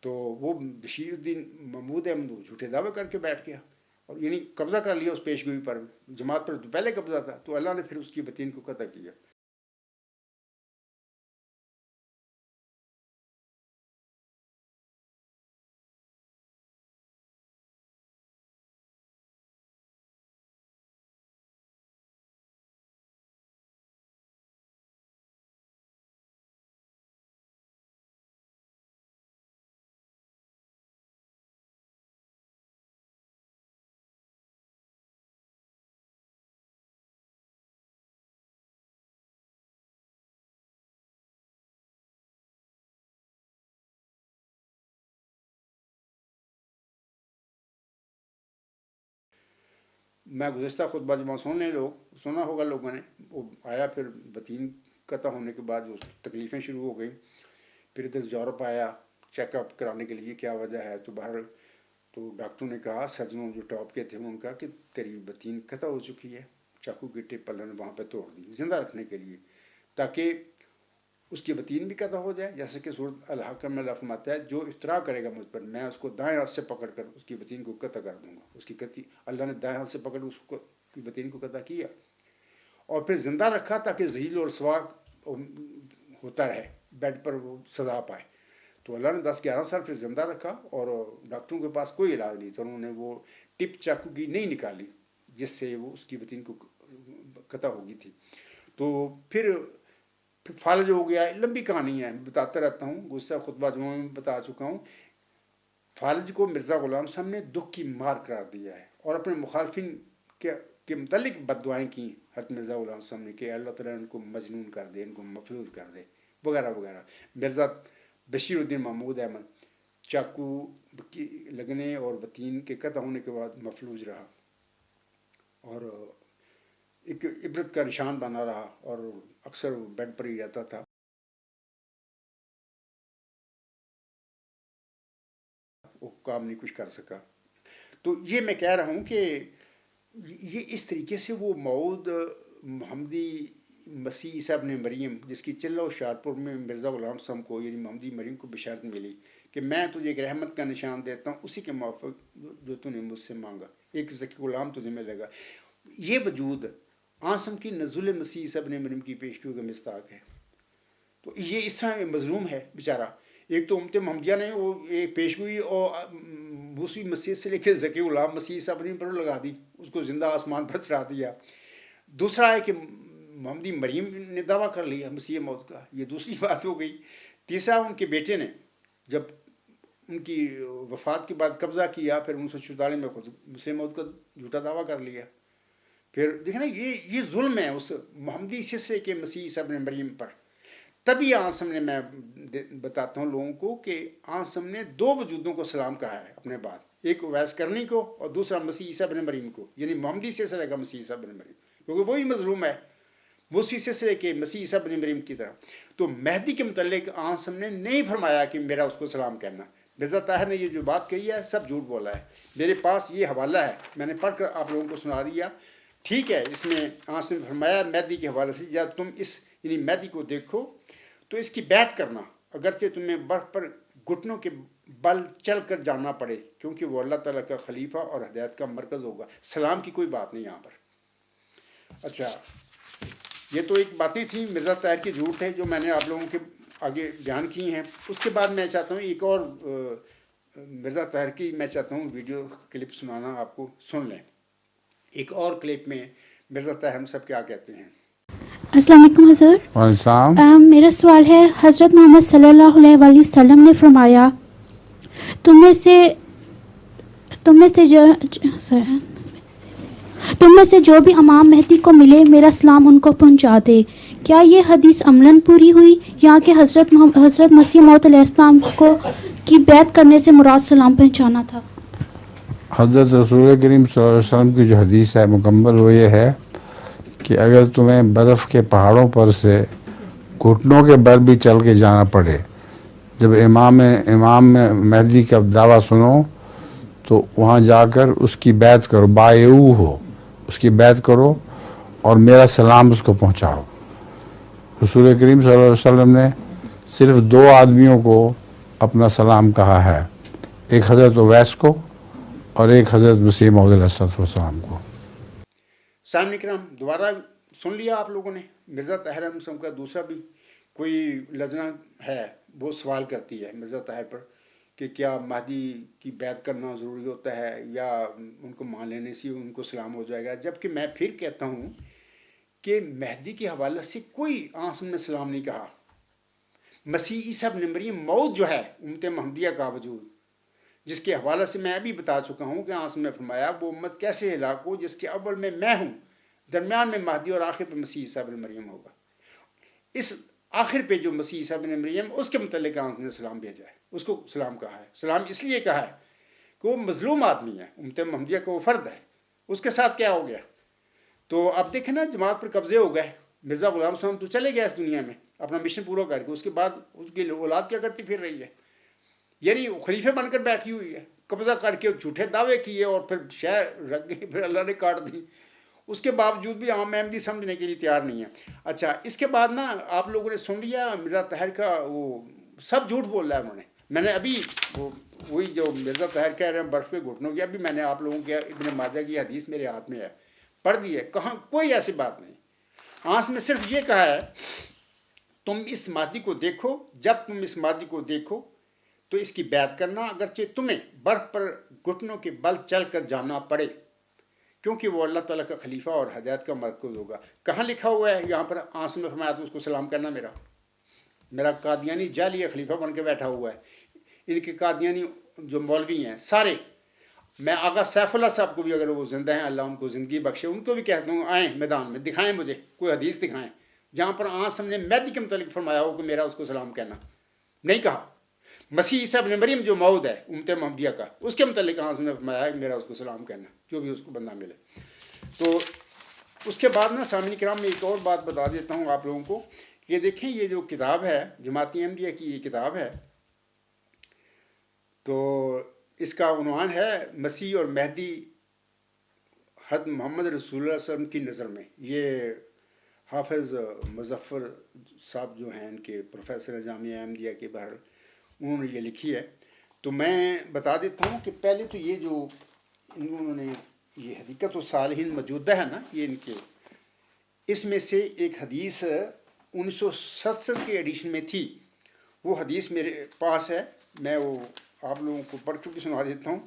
تو وہ بشیر الدین محمود احمد وہ جھوٹے دعوے کر کے بیٹھ گیا، اور یعنی قبضہ کر لیا اس پیشگوئی پر، جماعت پر تو پہلے قبضہ تھا، تو اللہ نے پھر اس کی بطین کو قطع کیا۔ میں گزشتہ خطبہ جمعہ سنا ہوگا لوگوں نے، وہ آیا پھر بطین قطع ہونے کے بعد وہ تکلیفیں شروع ہو گئیں، پھر ادھر یورپ آیا چیک اپ کرانے کے لیے کیا وجہ ہے، تو باہر تو ڈاکٹروں نے کہا، سرجنوں جو ٹاپ کے تھے انہوں نے کہا کہ تیری بطین قطع ہو چکی ہے، چاقو کی ٹپ اللہ نے وہاں پہ توڑ دی زندہ رکھنے کے لیے، تاکہ اس کی بطین بھی قطع ہو جائے، جیسے کہ سورۃ الحاقہ میں فرماتا ہے جو افطرا کرے گا مجھ پر میں اس کو دائیں ہاتھ سے پکڑ کر اس کی بطین کو قطع کر دوں گا۔ اس کی اللہ نے دائیں ہاتھ سے پکڑ اس کو کی بطین کو قطع کیا، اور پھر زندہ رکھا تاکہ ذہیل اور سواق ہوتا رہے، بیڈ پر وہ سزا پائے۔ تو اللہ نے 10-11 سال پھر زندہ رکھا، اور ڈاکٹروں کے پاس کوئی علاج نہیں تھا، انہوں نے وہ ٹپ چاقو کی نہیں نکالی جس سے وہ اس کی بطین کو قطع ہو گئی تھی۔ تو پھر فالج ہو گیا، لمبی کہانی ہے، بتاتا رہتا ہوں، گزشتہ خطبہ جمعہ میں بتا چکا ہوں۔ فالج کو مرزا غلام صاحب نے دکھ کی مار قرار دیا ہے، اور اپنے مخالفین کے متعلق بد دعائیں کی حضرت مرزا غلام صاحب نے کہ اللہ تعالیٰ ان کو مجنون کر دے، ان کو مفلوج کر دے، وغیرہ وغیرہ۔ مرزا بشیر الدین محمود احمد چاقو لگنے اور بطین کے قطع ہونے کے بعد مفلوج رہا، اور ایک عبرت کا نشان بنا رہا، اور اکثر وہ بیڈ پر ہی رہتا تھا۔ وہ کام نہیں کچھ کر سکا. تو یہ میں کہہ رہا ہوں کہ یہ اس طریقے سے وہ موعود محمدی مسیح عیسیٰ ابن مریم جس کی چلہ و شارپور میں مرزا غلام صاحب کو یعنی محمدی مریم کو بشارت ملی کہ میں تجھے ایک رحمت کا نشان دیتا ہوں اسی کے موافق جو تو نے مجھ سے مانگا، ایک ذکی غلام تجھے ملے گا. یہ وجود آسم کی نزول مسیح عیسیٰ ابن مریم کی پیشگوئی کا مصداق ہے. تو یہ اس طرح مظلوم ہے بیچارہ. ایک تو امت محمدیہ نے وہ ایک پیشگوئی اور موسی مسیح سے لے کے ذکی غلام مسیح عیسیٰ ابن پر لگا دی، اس کو زندہ آسمان پر چڑھا دیا. دوسرا ہے کہ محمدی مریم نے دعویٰ کر لیا مسیح موت کا، یہ دوسری بات ہو گئی. تیسرا ان کے بیٹے نے جب ان کی وفات کے بعد قبضہ کیا، پھر 1944 میں خود مسیح موت کا جھوٹا دعویٰ کر لیا. پھر دیکھیں نا یہ ظلم ہے اس محمدی سلسلے کے مسیح عیسیٰ ابن مریم پر. تبھی آسم نے، میں بتاتا ہوں لوگوں کو کہ آسم نے دو وجودوں کو سلام کہا ہے اپنے بعد، ایک اویس کرنی کو اور دوسرا مسیح عیسیٰ ابن مریم کو، یعنی محمدی سلسلے کا مسیح عیسیٰ ابن مریم، کیونکہ وہی مظلوم ہے موسی سلسلے کے مسیح عیسیٰ ابن مریم کی طرح. تو مہدی کے متعلق آسم نے نہیں فرمایا کہ میرا اس کو سلام کہنا. مرزا طاہر نے یہ جو بات کہی ہے سب جھوٹ بولا ہے. میرے پاس یہ حوالہ ہے، میں نے پڑھ کر آپ لوگوں کو سنا دیا. ٹھیک ہے، اس میں آسم نے فرمایا مہدی کے حوالے سے، جب تم اس یعنی مہدی کو دیکھو تو اس کی بیعت کرنا اگرچہ تمہیں برف پر گھٹنوں کے بل چل کر جانا پڑے، کیونکہ وہ اللہ تعالیٰ کا خلیفہ اور ہدایت کا مرکز ہوگا. سلام کی کوئی بات نہیں یہاں پر. اچھا، یہ تو ایک باتیں تھیں مرزا طاہر کی جھوٹ ہے جو میں نے آپ لوگوں کے آگے بیان کی ہیں. اس کے بعد میں چاہتا ہوں ایک اور مرزا طاہر کی میں چاہتا ہوں ویڈیو کلپ سنانا، آپ کو سن لیں. ایک اور کلپ میں مرزا طاہر ہم سب کیا کہتے ہیں. السلام علیکم حضور. السلام. میرا سوال ہے، حضرت محمد صلی اللہ علیہ وآلہ وسلم نے فرمایا تم میں سے جو بھی امام مہدی کو ملے میرا سلام ان کو پہنچا دے. کیا یہ حدیث عملاً پوری ہوئی یا کہ حضرت مسیح موعود علیہ السلام کو کی بیعت کرنے سے مراد سلام پہنچانا تھا؟ حضرت رسول کریم صلی اللہ علیہ وسلم کی جو حدیث ہے مکمل وہ یہ ہے کہ اگر تمہیں برف کے پہاڑوں پر سے گھٹنوں کے بل بھی چل کے جانا پڑے، جب امام مہدی کا دعویٰ سنو تو وہاں جا کر اس کی بیعت کرو، بایعو ہو، اس کی بیعت کرو اور میرا سلام اس کو پہنچاؤ. رسول کریم صلی اللہ علیہ وسلم نے صرف دو آدمیوں کو اپنا سلام کہا ہے، ایک حضرت اویس کو اور ایک حضرت مسیح موعود علیہ السلام کو. سامعین کرام، دوبارہ سن لیا آپ لوگوں نے. مرزا طاہر احمد صاحب کا دوسرا بھی کوئی لجنہ ہے، وہ سوال کرتی ہے مرزا طاہر پر کہ کیا مہدی کی بیعت کرنا ضروری ہوتا ہے یا ان کو مان لینے سے ان کو سلام ہو جائے گا. جبکہ میں پھر کہتا ہوں کہ مہدی کے حوالے سے کوئی آسم نے سلام نہیں کہا. مسیح عیسیٰ ابن مریم موعود جو ہے امت محمدیہ کا وجود، جس کے حوالے سے میں ابھی بتا چکا ہوں کہ آسم نے فرمایا وہ امت کیسے ہلاک ہو جس کے اول میں ہوں، درمیان میں مہدی اور آخر پہ مسیح عیسیٰ ابن مریم ہوگا. اس آخر پہ جو مسیح عیسیٰ ابن مریم اس کے متعلق آسم نے سلام بھیجا ہے، اس کو سلام کہا ہے. سلام اس لیے کہا ہے کہ وہ مظلوم آدمی ہے، امت محمدیہ کا وہ فرد ہے. اس کے ساتھ کیا ہو گیا؟ تو اب دیکھیں نا، جماعت پر قبضے ہو گئے. مرزا غلام صاحب تو چلے گیا اس دنیا میں اپنا مشن پورا کر کے، اس کے بعد اس کی اولاد کیا کرتی پھر رہی ہے؟ یعنی خلیفہ بن کر بیٹھی ہوئی ہے، قبضہ کر کے جھوٹے دعوے کیے اور پھر شہر رکھ گئی، پھر اللہ نے کاٹ دی. اس کے باوجود بھی عام احمدی سمجھنے کے لیے تیار نہیں ہے. اچھا، اس کے بعد نا آپ لوگوں نے سن لیا مرزا طاہر کا وہ سب جھوٹ بول رہا ہے انہوں نے. میں نے ابھی وہی جو مرزا طاہر کہہ رہے ہیں برف پہ گھٹنوں کی، ابھی میں نے آپ لوگوں کے ابن ماجہ کی حدیث میرے ہاتھ میں ہے، پڑھ دی ہے. کہاں کوئی ایسی بات نہیں. آنس میں صرف یہ کہا ہے تم اس مادی کو دیکھو، جب تم اس مادی کو دیکھو تو اس کی بیعت کرنا اگرچہ تمہیں برف پر گھٹنوں کے بل چل کر جانا پڑے، کیونکہ وہ اللہ تعالیٰ کا خلیفہ اور ہدایت کا مرکز ہوگا. کہاں لکھا ہوا ہے؟ یہاں پر آنس میں فرمایا تو اس کو سلام کرنا. میرا قادیانی جعلی خلیفہ بن کے بیٹھا ہوا ہے. ان کے قادیانی جو مولوی ہیں سارے، میں آغا سیف اللہ صاحب کو بھی اگر وہ زندہ ہیں اللہ ان کو زندگی بخشے، ان کو بھی کہتا ہوں آئیں میدان میں، دکھائیں مجھے کوئی حدیث دکھائیں جہاں پر آسم نے مہدی کے متعلق فرمایا ہو کہ میرا اس کو سلام کہنا. نہیں کہا. مسیح عیسیٰ ابن مریم جو موعود ہے امت محمدیہ کا، اس کے متعلق آسم نے فرمایا ہے میرا اس کو سلام کہنا، جو بھی اس کو بندہ ملے. تو اس کے بعد نا سامعین کرام میں ایک اور بات بتا دیتا ہوں آپ لوگوں کو کہ دیکھیں یہ جو کتاب ہے جماعت احمدیہ کی، یہ کتاب ہے تو اس کا عنوان ہے مسیح اور مہدی حضرت محمد رسول اللہ صلی اللہ علیہ وسلم کی نظر میں. یہ حافظ مظفر صاحب جو ہیں ان کے پروفیسر جامعہ احمدیہ کے باہر انہوں نے یہ لکھی ہے. تو میں بتا دیتا ہوں کہ پہلے تو یہ جو انہوں نے یہ حدیقت الصالحین موجودہ ہے نا یہ ان کے، اس میں سے ایک حدیث 1967 کے ایڈیشن میں تھی. وہ حدیث میرے پاس ہے، میں وہ آپ لوگوں کو پڑھ کے سنا دیتا ہوں.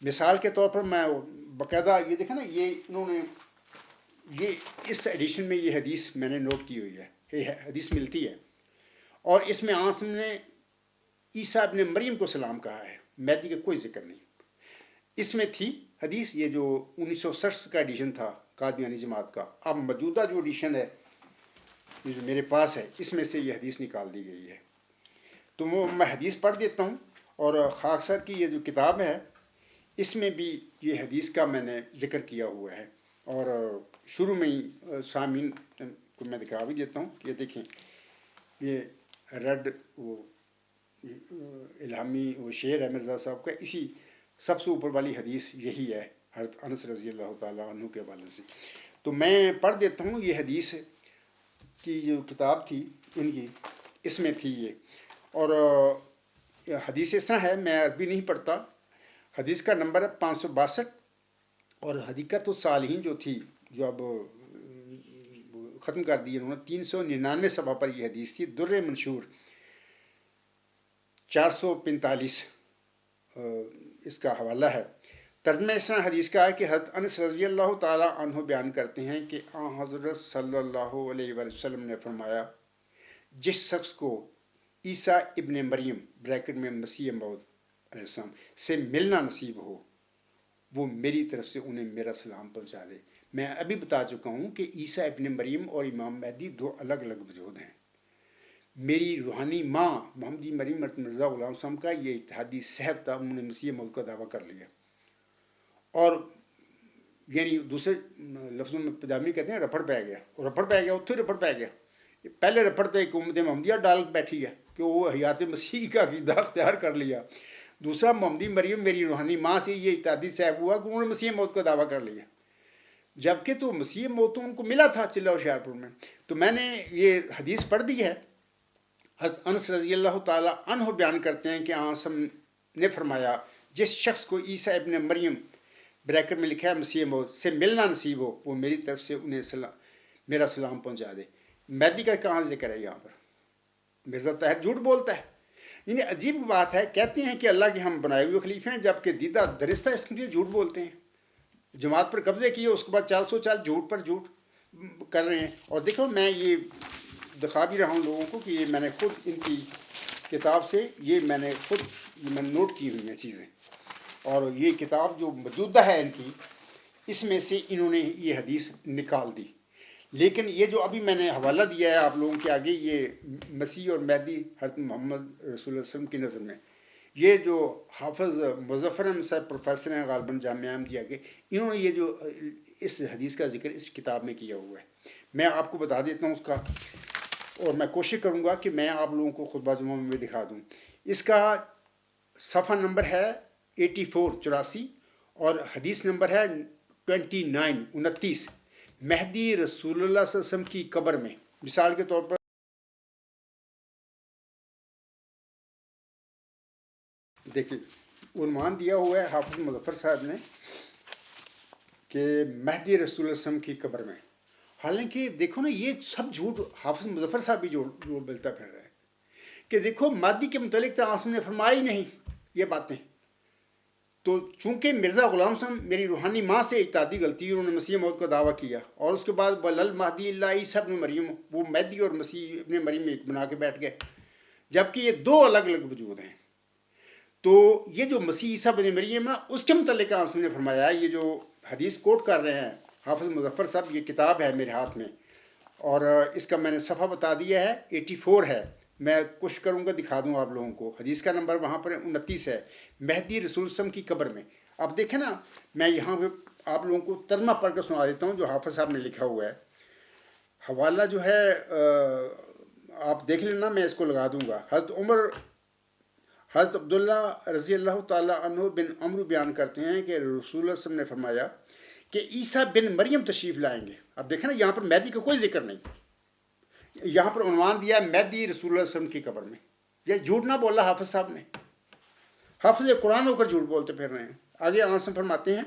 مثال کے طور پر میں باقاعدہ یہ دیکھیں نا، یہ انہوں نے یہ اس ایڈیشن میں یہ حدیث میں نے نوٹ کی ہوئی ہے، یہ حدیث ملتی ہے. اور اس میں آنس نے عیسیٰ ابن مریم کو سلام کہا ہے، مہدی کا کوئی ذکر نہیں. اس میں تھی حدیث یہ جو 1967 کا ایڈیشن تھا قادیانی جماعت کا. اب موجودہ جو ایڈیشن ہے یہ جو میرے پاس ہے اس میں سے یہ حدیث نکال دی گئی ہے. تو وہ میں حدیث پڑھ دیتا ہوں. اور خاکسار کی یہ جو کتاب ہے اس میں بھی یہ حدیث کا میں نے ذکر کیا ہوا ہے. اور شروع میں ہی سامعین کو میں دکھا بھی دیتا ہوں. یہ دیکھیں، یہ ریڈ وہ الہامی وہ شعر ہے مرزا صاحب کا، اسی سب سے اوپر والی حدیث یہی ہے حضرت انس رضی اللہ تعالیٰ عنہ کے حوالے سے. تو میں پڑھ دیتا ہوں. یہ حدیث کی جو کتاب تھی ان کی اس میں تھی یہ. اور حدیث اس طرح ہے، میں عربی نہیں پڑھتا. حدیث کا نمبر ہے 562. اور حدیقت الصالحین جو تھی جو اب ختم کر دی انہوں نے، 399 صفحہ پر یہ حدیث تھی. در منشور 445 اس کا حوالہ ہے. ترجمہ اس طرح حدیث کا ہے کہ حضرت انس رضی اللہ تعالیٰ عنہ بیان کرتے ہیں کہ حضرت صلی اللہ علیہ وسلم نے فرمایا، جس شخص کو عیسیٰ ابن مریم بریکٹ میں مسیح موعود علیہ السلام سے ملنا نصیب ہو وہ میری طرف سے انہیں میرا سلام پہنچا دے. میں ابھی بتا چکا ہوں کہ عیسیٰ ابن مریم اور امام مہدی دو الگ الگ وجود ہیں. میری روحانی ماں محمدی مریم مرزا غلام صاحب کا یہ اتحادی صحب تھا، انہوں نے مسیح موعود کا دعویٰ کر لیا. اور یعنی دوسرے لفظوں میں پجامی کہتے ہیں رپڑ پہ گیا، اور رپڑ پہ گیا اتھے رپڑ پہ گیا. پہلے رپڑ تو ایک امت محمدیہ ڈال بیٹھی ہے کہ وہ حیات مسیح کا عقیدہ اختیار کر لیا. دوسرا محمدی مریم میری روحانی ماں سے یہ اتحادی صحب ہوا کہ انہوں نے مسیح موعود کا دعویٰ کر لیا، جبکہ تو مسیح موعود تو ان کو ملا تھا چلہ ہوشیارپور میں. تو میں نے یہ حدیث پڑھ دی ہے. حضرت انس رضی اللہ تعالیٰ عنہ بیان کرتے ہیں کہ آسم نے فرمایا، جس شخص کو عیسیٰ ابن مریم بریکٹ میں لکھا ہے مسیح موعود سے ملنا نصیب ہو وہ میری طرف سے انہیں میرا سلام پہنچا دے. مہدی کا کہاں ذکر ہے یہاں پر؟ مرزا طاہر جھوٹ بولتا ہے. یعنی عجیب بات ہے، کہتے ہیں کہ اللہ کے ہم بنائے ہوئے خلیفے ہیں، جبکہ دیدہ درستہ اس کے لیے جھوٹ بولتے ہیں. جماعت پر قبضے کیے، اس کے بعد 400 جھوٹ پر جھوٹ کر رہے ہیں. اور دیکھو میں یہ دکھا بھی رہا ہوں لوگوں کو کہ یہ میں نے خود ان کی کتاب سے یہ میں نے نوٹ کی ہوئی ہیں چیزیں. اور یہ کتاب جو موجودہ ہے ان کی اس میں سے انہوں نے یہ حدیث نکال دی. لیکن یہ جو ابھی میں نے حوالہ دیا ہے آپ لوگوں کے آگے، یہ مسیح اور مہدی حضرت محمد رسول اللہ صلی اللہ علیہ وسلم کی نظر میں، یہ جو حافظ مظفر احمد صاحب پروفیسر ہیں غالباً جامعہ احمدیہ کے، انہوں نے یہ جو اس حدیث کا ذکر اس کتاب میں کیا ہوا ہے. میں آپ کو بتا دیتا ہوں اس کا، اور میں کوشش کروں گا کہ میں آپ لوگوں کو خطبہ جمعہ میں دکھا دوں. اس کا صفحہ نمبر ہے 84 اور حدیث نمبر ہے 29 مہدی رسول اللہ صلی اللہ علیہ وسلم کی قبر میں. مثال کے طور پر دیکھیں عنوان دیا ہوا ہے حافظ مظفر صاحب نے کہ مہدی رسول اللہ علیہ وسلم کی قبر میں. حالانکہ دیکھو نا یہ سب جھوٹ حافظ مظفر صاحب بھی جو بولتا پھر رہا ہے کہ دیکھو مہدی کے متعلق تو آسم نے فرمایا ہی نہیں یہ باتیں. تو چونکہ مرزا غلام صاحب میری روحانی ماں سے اتحادی غلطی، انہوں نے مسیح موعود کا دعویٰ کیا، اور اس کے بعد ولل مہدی اللہ عیسیٰ ابن مریم، وہ مہدی اور مسیح ابن مریم ایک بنا کے بیٹھ گئے، جبکہ یہ دو الگ الگ وجود ہیں. تو یہ جو مسیح عیسیٰ ابن مریم ہے اس کے متعلق آسم نے فرمایا. یہ جو حدیث کوٹ کر رہے ہیں حافظ مظفر صاحب، یہ کتاب ہے میرے ہاتھ میں اور اس کا میں نے صفحہ بتا دیا ہے 84 ہے. میں کوشش کروں گا دکھا دوں آپ لوگوں کو. حدیث کا نمبر وہاں پر 29 ہے مہدی رسول وسلم کی قبر میں. اب دیکھیں نا میں یہاں پہ آپ لوگوں کو ترجمہ پڑھ کر سنا دیتا ہوں جو حافظ صاحب نے لکھا ہوا ہے. حوالہ جو ہے آپ دیکھ لینا، میں اس کو لگا دوں گا. حضرت عبداللہ رضی اللہ تعالیٰ عنہ بن عمرو بیان کرتے ہیں کہ رسول اللہ صلی اللہ علیہ وسلم نے فرمایا کہ عیسیٰ بن مریم تشریف لائیں گے. اب دیکھیں نا یہاں پر مہدی کا کوئی ذکر نہیں, یہاں پر عنوان دیا مہدی رسول اللہ صلی اللہ علیہ وسلم کی قبر میں. یہ جھوٹ نہ بولا حافظ صاحب نے, حافظ قرآن ہو کر جھوٹ بولتے پھر رہے ہیں. آگے آنسم فرماتے ہیں,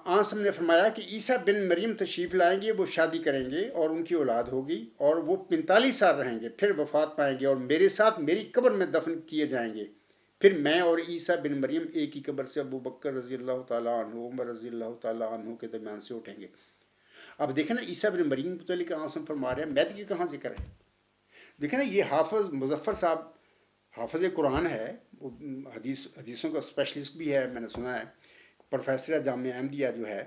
آنسم نے فرمایا کہ عیسیٰ بن مریم تشریف لائیں گے, وہ شادی کریں گے اور ان کی اولاد ہوگی اور وہ 45 سال رہیں گے, پھر وفات پائیں گے اور میرے ساتھ میری قبر میں دفن کیے جائیں گے. پھر میں اور عیسیٰ بن مریم ایک ہی قبر سے ابو بکر رضی اللہ تعالیٰ عنہ, عمر رضی اللہ تعالیٰ عنہ کے درمیان سے اٹھیں گے. اب دیکھیں نا عیسیٰ بن مریم متعلق آنسم فرما رہے ہیں, مہدی کی کہاں ذکر ہے؟ دیکھیں نا یہ حافظ مظفر صاحب حافظ قرآن ہے, وہ حدیثوں کا اسپیشلسٹ بھی ہے, میں نے سنا ہے. پروفیسر جامعہ احمدیہ جو ہے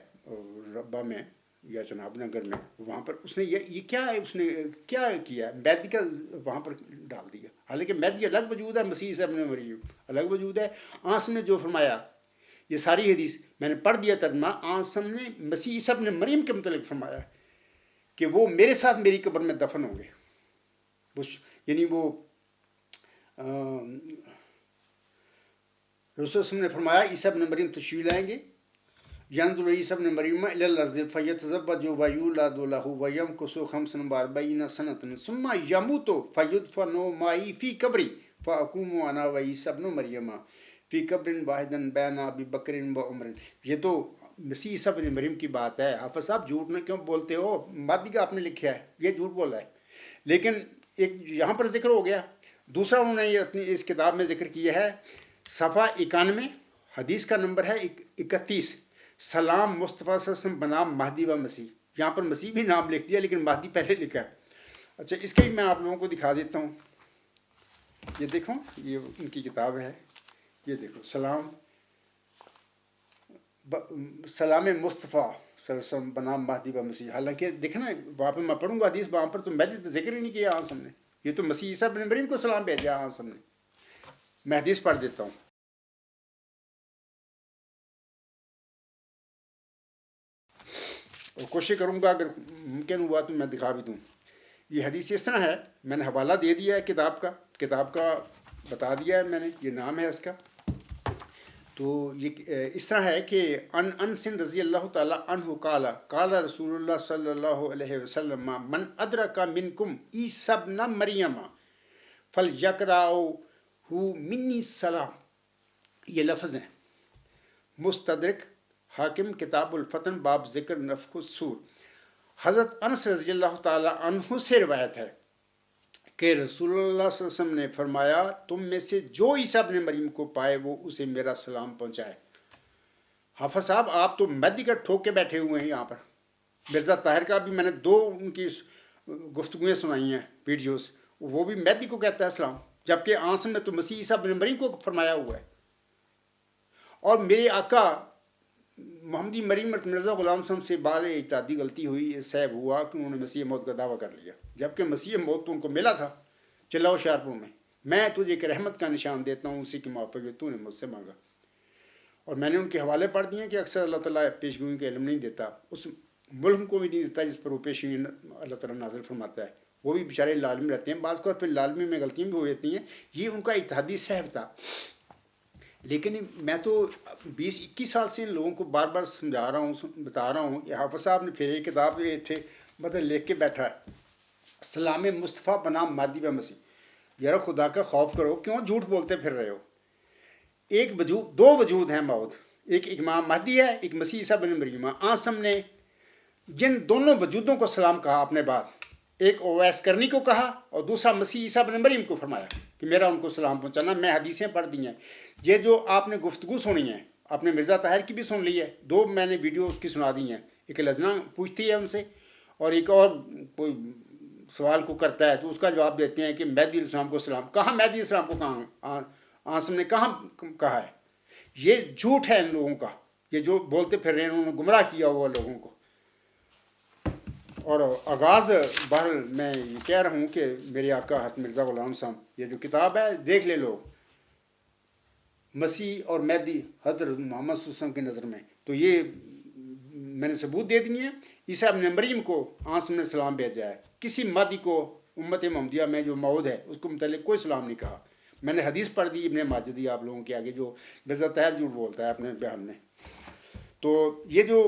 ربا میں یا جناب نگر میں, وہاں پر اس نے یہ کیا ہے, اس نے کیا کیا مہدی کا وہاں پر ڈال دیا. حالانکہ مہدی الگ وجود ہے, مسیح عیسیٰ ابن مریم الگ وجود ہے. آنسم نے جو فرمایا یہ ساری حدیث میں نے پڑھ دیا ترجمہ, آنسم نے مسیح عیسیٰ ابن مریم کے متعلق فرمایا کہ وہ میرے ساتھ میری قبر میں دفن ہوں گے. یعنی وہ رسول وسلم نے فرمایا عیسیٰ ابن مریم تشریف لائیں گے, ینظر عیسیٰ ابن مریم الی الارض فیتزوج ویولد لہ ویمکث 45 سنة ثم یموت فیدفن معی فی قبری فاقوم انا وعیسیٰ ابن مریم فی قبر واحد بین ابی بکر و عمر. یہ تو مسیح عیسیٰ ابن مریم کی بات ہے. حافظ صاحب جھوٹ نہ کیوں بولتے ہو, مہدی کا آپ نے لکھا ہے, یہ جھوٹ بولا ہے. لیکن ایک یہاں پر ذکر ہو گیا, دوسرا انہوں نے یہ اپنی اس کتاب میں ذکر کیا ہے صفحہ 91, حدیث کا نمبر ہے 31, سلام مصطفیٰ صلی اللہ علیہ وسلم بنام مہدی و مسیح. یہاں پر مسیح بھی نام لکھ دیا لیکن مہدی پہلے لکھا ہے. اچھا اس کا بھی میں آپ لوگوں کو دکھا دیتا ہوں. یہ دیکھو, یہ ان کی کتاب ہے, یہ دیکھو سلام مصطفیٰ صلی اللہ علیہ وسلم بنام مہدی و مسیح. حالانکہ دیکھنا وہاں پہ میں پڑھوں گا حدیث, وہاں پر تو مہدی تو ذکر ہی نہیں کیا آنسم نے. یہ تو مسیح عیسیٰ ابن مریم کو سلام بھیجا آنسم نے. میں حدیث پڑھ دیتا ہوں. اور کوشش کروں گا اگر ممکن ہوا تو میں دکھا بھی دوں. یہ حدیث اس طرح ہے, میں نے حوالہ دے دیا ہے کتاب کا بتا دیا ہے میں نے, یہ نام ہے اس کا. تو یہ اس طرح ہے کہ انس رضی اللہ تعالیٰ عنہ قال رسول اللہ صلی اللہ علیہ وسلم من ادرک منکم عیسیٰ ابن مریم فلیقرأہ منی السلام. یہ لفظ ہیں, مستدرک حاکم کتاب الفتن باب ذکر نفخ الصور. حضرت انس رضی اللہ تعالیٰ عنہ سے روایت ہے کہ رسول اللہ صلی اللہ علیہ وسلم نے فرمایا تم میں سے جو عیسیٰ ابن مریم کو پائے وہ اسے میرا سلام پہنچائے. حافظ صاحب آپ تو مہدی کا ٹھوک کے بیٹھے ہوئے ہیں یہاں پر. مرزا طاہر کا بھی میں نے 2 ان کی گفتگویں سنائی ہیں ویڈیوز, وہ بھی مہدی کو کہتا ہے سلام, جبکہ آنسم میں تو مسیح عیسیٰ ابن مریم کو فرمایا ہوا ہے. اور میرے آقا محمدی مریم مرزا غلام صاحب سے بار اجتہادی غلطی ہوئی, صحیح ہوا کہ انہوں نے مسیح موت کا دعویٰ کر لیا, جبکہ مسیح موت تو ان کو ملا تھا چلا ہوشیارپور میں تجھے ایک رحمت کا نشان دیتا ہوں, اسی کے موافق تو نے مجھ سے مانگا. اور میں نے ان کے حوالے پڑھ دیے کہ اکثر اللہ تعالیٰ پیش گوئی کا علم نہیں دیتا, اس ملک کو بھی نہیں دیتا جس پر وہ پیش گوئی اللہ تعالیٰ نازل فرماتا ہے. وہ بھی بیچارے لالم رہتے ہیں, بعض کو پھر لالمی میں غلطیاں بھی ہو جاتی ہیں. یہ ان کا اجتہادی صحب تھا. لیکن میں تو 20-21 سال سے ان لوگوں کو بار بار سمجھا رہا ہوں, بتا رہا ہوں. یہ حافظ صاحب نے پھر ایک کتاب تھے مطلب لکھ کے بیٹھا ہے, سلام مصطفیٰ بنام مہدی و مسیح. یار خدا کا خوف کرو, کیوں جھوٹ بولتے پھر رہے ہو؟ ایک وجود, 2 وجود ہیں موت, ایک امام مہدی ہے, ایک مسیح عیسیٰ بن مریم. آنسم نے جن دونوں وجودوں کو سلام کہا اپنے بعد, ایک اویس کرنی کو کہا اور دوسرا مسیح عیسیٰ بن مریم کو فرمایا کہ میرا ان کو سلام پہنچانا. میں حدیثیں پڑھ دی ہیں. یہ جو آپ نے گفتگو سنی ہے, آپ نے مرزا طاہر کی بھی سن لی ہے, 2 میں نے ویڈیو اس کی سنا دی ہیں. ایک لجنا پوچھتی ہے ان سے, اور ایک اور کوئی سوال کو کرتا ہے تو اس کا جواب دیتے ہیں کہ مہدی السلام کو سلام. کہاں مہدی السلام کو کہاں آنسم نے کہاں کہا ہے؟ یہ جھوٹ ہے ان لوگوں کا, یہ جو بولتے پھر رہے ہیں, انہوں نے گمراہ کیا ہوا لوگوں کو. اور آغاز بہرحال میں یہ کہہ رہا ہوں کہ میرے آقا حضرت مرزا غلام صاحب, یہ جو کتاب ہے دیکھ لے لوگ, مسیح اور مہدی حضرت محمد صلی اللہ علیہ وسلم کی نظر میں. تو یہ میں نے ثبوت دے دیے ہیں. عیسیٰ ابن مریم کو آنسم نے سلام بھیجا ہے, کسی مہدی کو امت محمدیہ میں جو موعود ہے اس کو متعلق کوئی سلام نہیں کہا. میں نے حدیث پڑھ دی ابن ماجدی آپ لوگوں کے آگے، جو مرزا طاہر جھوٹ بولتا ہے اپنے بیان میں. تو یہ جو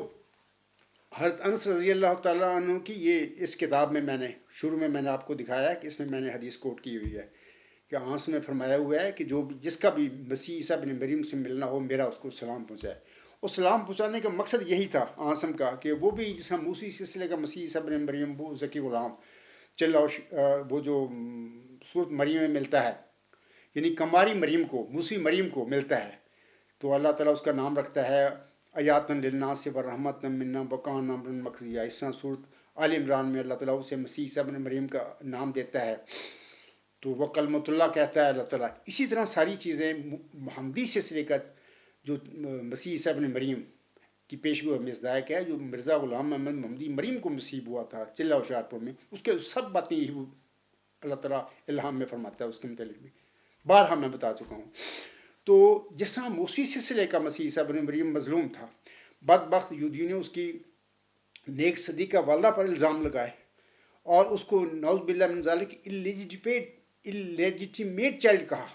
حضرت انس رضی اللہ تعالیٰ عنہ کی یہ اس کتاب میں نے شروع میں نے آپ کو دکھایا ہے کہ اس میں نے حدیث کوٹ کی ہوئی ہے کہ آنس میں فرمایا ہوا ہے کہ جس کا بھی مسیح عیسیٰ بن مریم سے ملنا ہو میرا اس کو سلام پہنچائے. اور سلام پہنچانے کا مقصد یہی تھا آنسم کا کہ وہ بھی جس طرح موسی سلسلے کا مسیح عیسیٰ بن مریم وہ ذکی غلام وہ جو صورت مریم میں ملتا ہے، یعنی کماری مریم کو موسی مریم کو ملتا ہے، تو اللہ تعالیٰ اس کا نام رکھتا ہے آیاتن للناس ورحمت منا وکان امرا مقضیہ. اس طرح صورت آل عمران میں اللہ تعالیٰ اسے مسیح عیسیٰ بن مریم کا نام دیتا ہے، تو وہ کلمۃ اللہ کہتا ہے اللہ تعالیٰ. اسی طرح ساری چیزیں محمدی سلسلے کا جو مسیح عیسیٰ بن مریم کی پیشگو مصداق ہے، جو مرزا غلام محمد محمدی مریم کو نصیب ہوا تھا چلہ ہوشیارپور میں، اس کے سب باتیں یہی اللہ تعالیٰ الہام میں فرماتا ہے. اس کے متعلق بھی بارہا میں بتا چکا ہوں. تو جس طرح موسی سلسلے کا مسیح عیسیٰ بن مریم مظلوم تھا، بدبخت یہودیوں نے اس کی نیک صدیقہ والدہ پر الزام لگائے اور اس کو نعوذ باللہ من ذالک اللیجیٹیمیٹ چائلڈ کہا،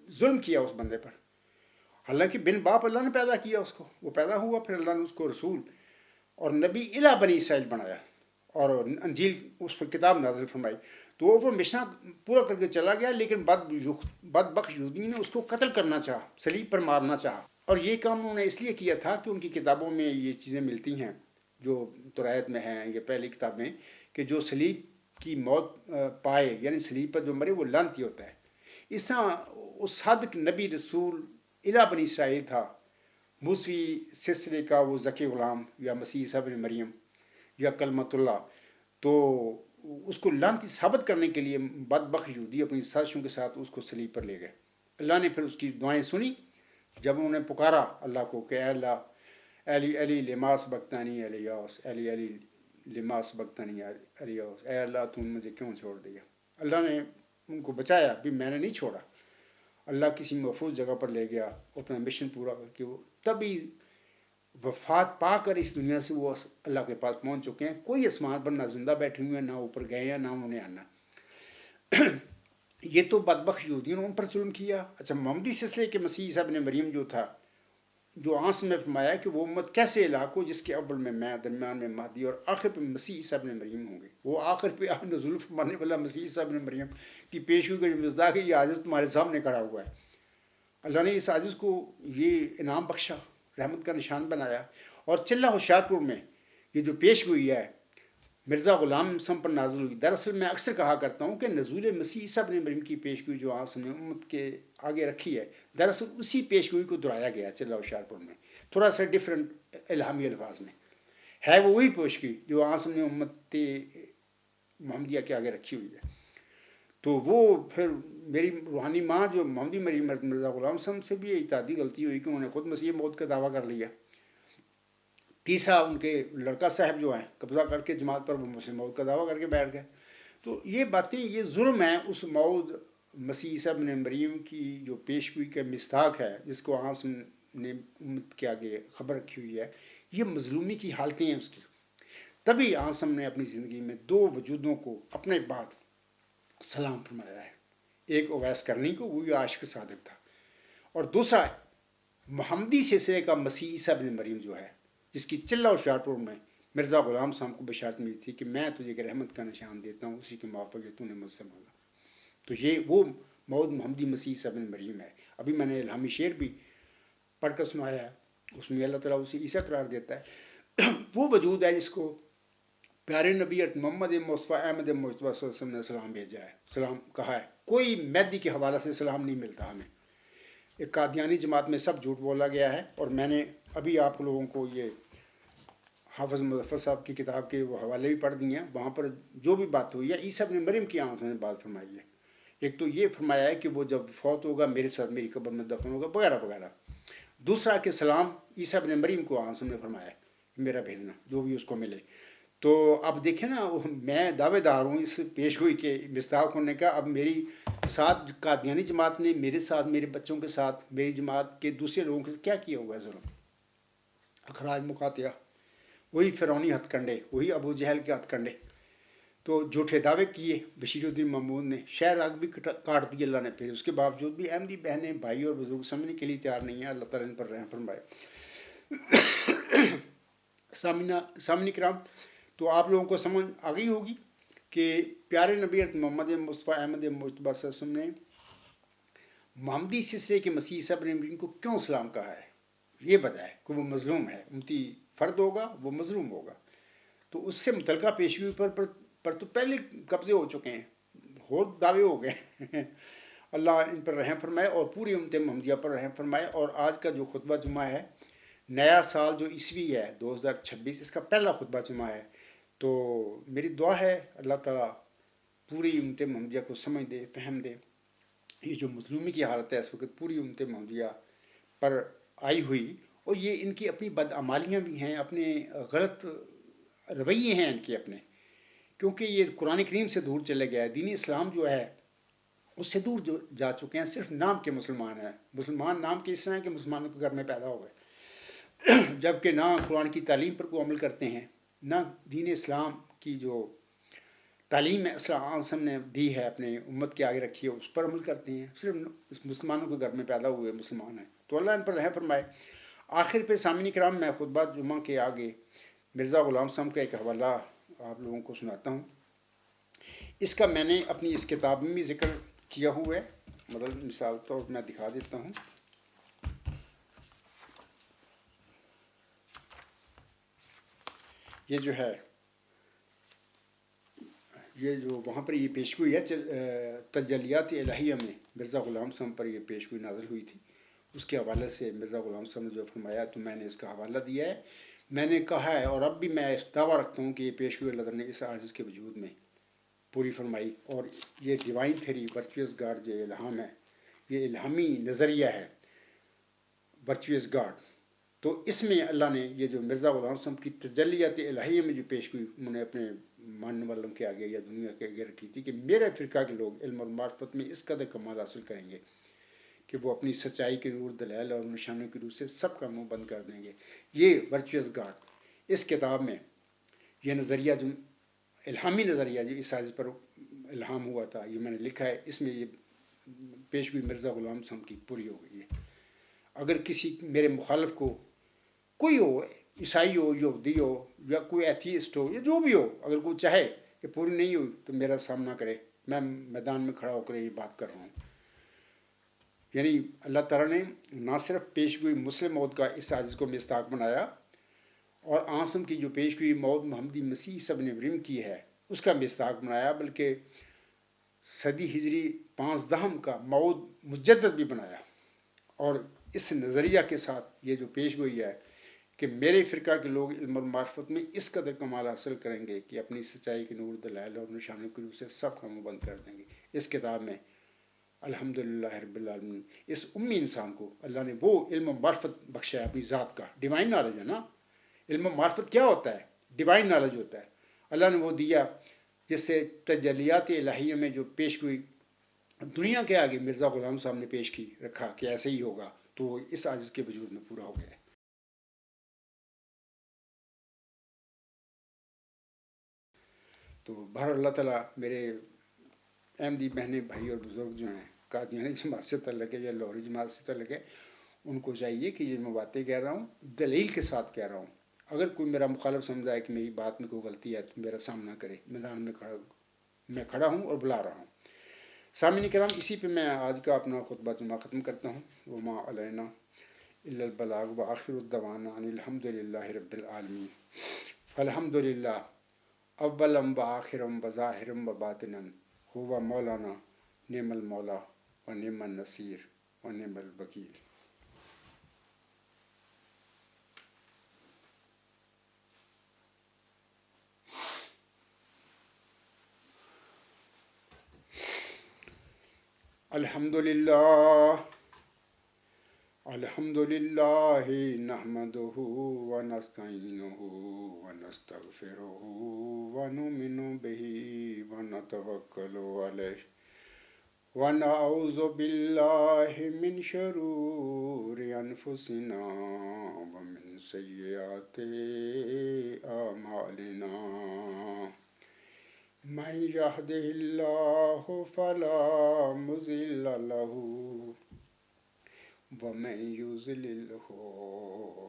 ظلم کیا اس بندے پر. حالانکہ بن باپ اللہ نے پیدا کیا اس کو، وہ پیدا ہوا، پھر اللہ نے اس کو رسول اور نبی الہ بنی اسرائیل بنایا اور انجیل اس پر کتاب نازل فرمائی. تو وہ مشن پورا کر کے چلا گیا، لیکن بدبخت یہودی نے اس کو قتل کرنا چاہا، صلیب پر مارنا چاہا. اور یہ کام انہوں نے اس لیے کیا تھا کہ ان کی کتابوں میں یہ چیزیں ملتی ہیں جو توریت میں ہیں، یہ پہلی کتابیں، کہ جو صلیب کی موت پائے یعنی صلیب پر جو مرے وہ لعنتی ہوتا ہے. اس طرح اس صادق نبی رسول الہ بنی اسرائیل تھا، موسوی سلسلے کا وہ ذکی غلام یا مسیح عیسیٰ بن مریم یا کلمۃ اللہ، تو اس کو لعنتی ثابت کرنے کے لیے بدبخت یہودی اپنی سازشوں کے ساتھ اس کو صلیب پر لے گئے. اللہ نے پھر اس کی دعائیں سنی جب انہوں نے پکارا اللہ کو کہ اے اللہ علی علی لماس بختانی الیاس علی علی لماس بختانی الیاس، اے اللہ تم نے مجھے کیوں چھوڑ دیا. اللہ نے ان کو بچایا، بھی میں نے نہیں چھوڑا. اللہ کسی محفوظ جگہ پر لے گیا اپنا مشن پورا کر کے، وہ تبھی وفات پا کر اس دنیا سے وہ اللہ کے پاس پہنچ چکے ہیں. کوئی آسمان پر نہ زندہ بیٹھے ہوئے ہیں، نہ اوپر گئے ہیں، نہ انہوں نے آنا. یہ تو بدبخت یہودیوں نے ان پر ظلم کیا. اچھا، محمدی سلسلے کے مسیح عیسیٰ بن مریم جو تھا، جو آنس میں فرمایا کہ وہ امت کیسے ہلاک ہو جس کے اول میں درمیان میں مہدی اور آخر پہ مسیح عیسیٰ بن مریم ہوں گے. وہ آخر پہ نزول فرمانے والا مسیح عیسیٰ بن مریم کی پیشگوئی کا جو مصداق ہے، یہ عاجز تمہارے سامنے کھڑا ہوا ہے. اللہ نے اس عاجز کو یہ انعام بخشا، رحمت کا نشان بنایا. اور چلہ ہوشیارپور میں یہ جو پیشگوئی ہے مرزا غلام سم پر نازل ہوئی. دراصل میں اکثر کہا کرتا ہوں کہ نزول مسیح عیسیٰ بن مریم کی پیشگوئی جو آج ہم نے امت کے آگے رکھی ہے، دراصل اسی پیشگوئی کو دہرایا گیا چلہ ہوشیارپور میں، تھوڑا سا ڈفرینٹ الہامی الفاظ میں ہے. وہ وہی پیشگوئی جو آج ہم نے امت محمدیہ کے آگے رکھی ہوئی ہے. تو وہ پھر میری روحانی ماں جو محمدی مریم مرزا غلام سم سے بھی اتحادی غلطی ہوئی کہ انہوں نے خود مسیح موت کا دعویٰ کر لیا. تیسرا ان کے لڑکا صاحب جو ہیں قبضہ کر کے جماعت پر وہ مسلم موت کا دعویٰ کر کے بیٹھ گئے. تو یہ باتیں، یہ ظلم ہے اس موعود مسیح عیسیٰ بن مریم کی جو پیشگوئی کا مصداق ہے، جس کو آنس نے امت کے آگے خبر رکھی ہوئی ہے. یہ مظلومی کی حالتیں ہیں اس کی. تبھی آنسم نے اپنی زندگی میں دو وجودوں کو اپنے بعد سلام فرمایا ہے. ایک اویس کرنی کو، وہی عاشق صادق تھا، اور دوسرا محمدی سلسلے کا مسیح عیسیٰ بن مریم جو ہے، جس کی چلہ ہوشیارپور میں مرزا غلام صاحب کو بشارت ملی تھی کہ میں تجھے ایک رحمت کا نشان دیتا ہوں، اسی کے موافق جو تو نے مجھ سے مانگا. تو یہ وہ موعود محمدی مسیح عیسیٰ بن مریم ہے. ابھی میں نے الہامی شعر بھی پڑھ کر سنایا ہے، اس میں اللہ تعالیٰ اسے عیسیٰ قرار دیتا ہے. وہ وجود ہے جس کو پیارے نبی محمد مصطفیٰ احمد مصطفیٰ صلی اللہ علیہ وسلم نے سلام بھیجا ہے، سلام کہا ہے. کوئی مہدی کے حوالہ سے سلام نہیں ملتا ہمیں. ایک قادیانی جماعت میں سب جھوٹ بولا گیا ہے. اور میں نے ابھی آپ لوگوں کو یہ حافظ مظفر صاحب کی کتاب کے وہ حوالے بھی پڑھ دیے ہیں. وہاں پر جو بھی بات ہوئی ہے عیسیٰ ابن مریم کی آنکھوں نے بات فرمائی ہے. ایک تو یہ فرمایا ہے کہ وہ جب فوت ہوگا میرے ساتھ میری قبر میں دفن ہوگا وغیرہ وغیرہ. دوسرا کہ سلام عیسیٰ ابن مریم کو آنکھوں نے فرمایا ہے میرا بھیجنا جو بھی اس کو ملے. تو اب دیکھیں نا، میں دعوے دار ہوں اس پیشگوئی کے مصداق ہونے کا. اب میری ساتھ قادیانی جماعت نے میرے ساتھ، میرے بچوں کے ساتھ، میری جماعت کے دوسرے لوگوں کے ساتھ کیا کیا ہوا ہے ظلم، اخراج مقاطعہ، وہی فرعونی ہتھ کنڈے، وہی ابو جہل کے ہتھ کنڈے. تو جھوٹے دعوے کیے بشیر الدین محمود نے، شہر آگ بھی کاٹ دی اللہ نے، پھر اس کے باوجود بھی احمدی بہنیں بھائی اور بزرگ سمجھنے کے لیے تیار نہیں ہیں، اللہ تعالیٰ ان پر رحم فرمائے۔ سامعین کرام، تو آپ لوگوں کو سمجھ آ گئی ہوگی کہ پیارے نبی محمد مصطفیٰ احمد مجتبیٰ صلی اللہ علیہ وسلم نے محمدی سلسلے کے مسیح عیسیٰ ابن مریم کو کیوں سلام کہا ہے، یہ وجہ ہے کہ وہ مظلوم ہے، امتی فرد ہوگا، وہ مظلوم ہوگا، تو اس سے متعلقہ پیشگوئی پر تو پہلے قبضے ہو چکے ہیں، اور دعوے ہو گئے۔ اللہ ان پر رحم فرمائے اور پوری امت محمدیہ پر رحم فرمائے۔ اور آج کا جو خطبہ جمعہ ہے، نیا سال جو عیسوی ہے 2026، اس کا پہلا خطبہ جمعہ ہے، تو میری دعا ہے اللہ تعالیٰ پوری امت محمدیہ کو سمجھ دے، فہم دے۔ یہ جو مظلومی کی حالت ہے اس وقت پوری امت محمدیہ پر آئی ہوئی، اور یہ ان کی اپنی بدعمالیاں بھی ہیں، اپنے غلط رویے ہیں ان کے اپنے، کیونکہ یہ قرآن کریم سے دور چلے گیا ہے، دین اسلام جو ہے اس سے دور جو جا چکے ہیں، صرف نام کے مسلمان ہیں، مسلمان نام کے اس طرح کہ مسلمانوں کے گھر میں پیدا ہو گئے، جبکہ نہ قرآن کی تعلیم پر کوئی عمل کرتے ہیں، نہ دین اسلام کی جو تعلیم اسلام نے دی ہے اپنے امت کے آگے رکھی ہے اس پر عمل کرتے ہیں، صرف مسلمانوں کے گھر میں پیدا ہوئے مسلمان ہیں، تو اللہ ان پر رحم فرمائے۔ آخر پہ سامعین کرام، میں خطبہ جمعہ کے آگے مرزا غلام صاحب کا ایک حوالہ آپ لوگوں کو سناتا ہوں۔ اس کا میں نے اپنی اس کتاب میں بھی ذکر کیا ہوا ہے، مطلب مثال طور پر میں دکھا دیتا ہوں۔ یہ جو ہے، یہ جو وہاں پر یہ پیشگوئی ہے تجلیات الہیہ میں مرزا غلام صاحب پر یہ پیشگوئی نازل ہوئی تھی، اس کے حوالے سے مرزا غلام صاحب نے جو فرمایا تو میں نے اس کا حوالہ دیا ہے۔ میں نے کہا ہے اور اب بھی میں اس دعویٰ رکھتا ہوں کہ یہ پیشگوئی اللہ نے اس عاجز کے وجود میں پوری فرمائی، اور یہ ڈیوائن تھیری ورچوئس گاڈ جو الہام ہے، یہ الہامی نظریہ ہے ورچوئس گاڈ، تو اس میں اللہ نے یہ جو مرزا غلام صاحب کی تجلیات الہیہ میں جو پیشگوئی انہوں نے اپنے ماننے والوں کے آگے یا دنیا کے آگے رکھی تھی کہ میرے فرقہ کے لوگ علم اور معرفت میں اس قدر کمال حاصل کریں گے کہ وہ اپنی سچائی کے نور، دلائل اور نشانوں کی روح سے سب کا منہ بند کر دیں گے۔ یہ ورچوئس گاڈ اس کتاب میں یہ نظریہ جو الہامی نظریہ جو اس عاجز پر الہام ہوا تھا، یہ میں نے لکھا ہے، اس میں یہ پیشگوئی مرزا غلام صاحب کی پوری ہو گئی ہے۔ اگر کسی میرے مخالف کو کوئی ہو، عیسائی ہو، یہودی ہو، یا کوئی ایتھیسٹ ہو، یا جو بھی ہو، اگر کوئی چاہے کہ پوری نہیں ہوئی تو میرا سامنا کرے، میں میدان میں کھڑا ہو کر یہ بات کر رہا ہوں۔ یعنی اللہ تعالیٰ نے نہ صرف پیشگوئی مسلم موت کا اس عاجز کو مصداق بنایا، اور آنسم کی جو پیشگوئی موت محمدی مسیح عیسیٰ ابن مریم کی ہے اس کا مصداق بنایا، بلکہ صدی ہجری 15 کا موعود مجدد بھی بنایا، اور اس نظریہ کے ساتھ یہ جو پیشگوئی ہے کہ میرے فرقہ کے لوگ علم اور معرفت میں اس قدر کمال حاصل کریں گے کہ اپنی سچائی کے نور، دلائل اور نشانوں کی روح سے سب کا منہ بند کر دیں گے۔ اس کتاب میں الحمدللہ رب العالمین اس امی انسان کو اللہ نے وہ علم و معرفت بخشا ہے اپنی ذات کا، ڈیوائن نالج ہے نا۔ علم و معرفت کیا ہوتا ہے؟ ڈیوائن نالج ہوتا ہے، اللہ نے وہ دیا جس سے تجلیات الہیہ میں جو پیشگوئی دنیا کے آگے مرزا غلام صاحب نے پیش کی رکھا کہ ایسے ہی ہوگا، تو اس عاجز کے وجود میں پورا ہو گیا ہے۔ تو بہر اللہ تعالیٰ میرے احمدی بہنیں، بھائی اور بزرگ جو ہیں قادیانی جماعت سے تعلق ہے یا لاہوری جماعت سے تعلق ہے، ان کو چاہیے کہ یہ میں باتیں کہہ رہا ہوں دلیل کے ساتھ کہہ رہا ہوں۔ اگر کوئی میرا مخالف سمجھا ہے کہ میری بات میں کوئی غلطی ہے تو میرا سامنا کرے، میدان میں کھڑا ہوں اور بلا رہا ہوں۔ سامعین کرام، اسی پہ میں آج کا اپنا خطبہ جمعہ ختم کرتا ہوں۔ وما علینا الا البلاغ وآخر الدعوانا ان الحمد للہ رب العالمین۔ فالحمد للہ اولا وآخرا وظاہرا وباطنا ہوا مولانا نعم المولا و نعم النصیر و نعم الوکیل۔ الحمد للہ نحمدہ ونستعینہ ونستغفرہ ونؤمن بہ ونتوکل علیہ ونعوذ باللہ من شرور انفسنا ومن سیئات اعمالنا من يهده الله فلا مضل له ومن يضلله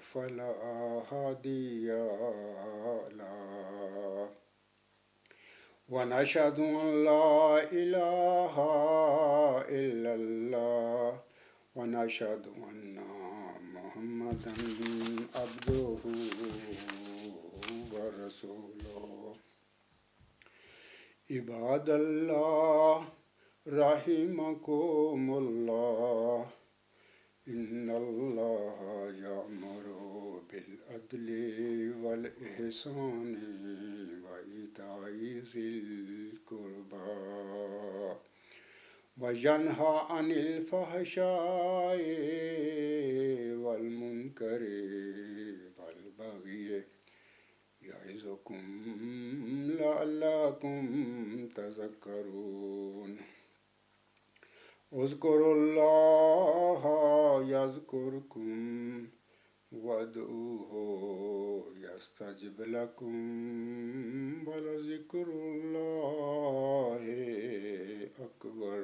فلا هادي له ونشهد أن لا إله إلا الله ونشهد أن محمدا عبده ورسوله عباد الله رحمكم الله إن الله يأمر بالعدل والإحسان وإيتاء ذي القربى وينهى عن الفحشاء والمنكر والبغي يعظكم لعلكم تذكرون اذكروا الله يذكركم وادعوه يستجب لكم ولذكر الله أكبر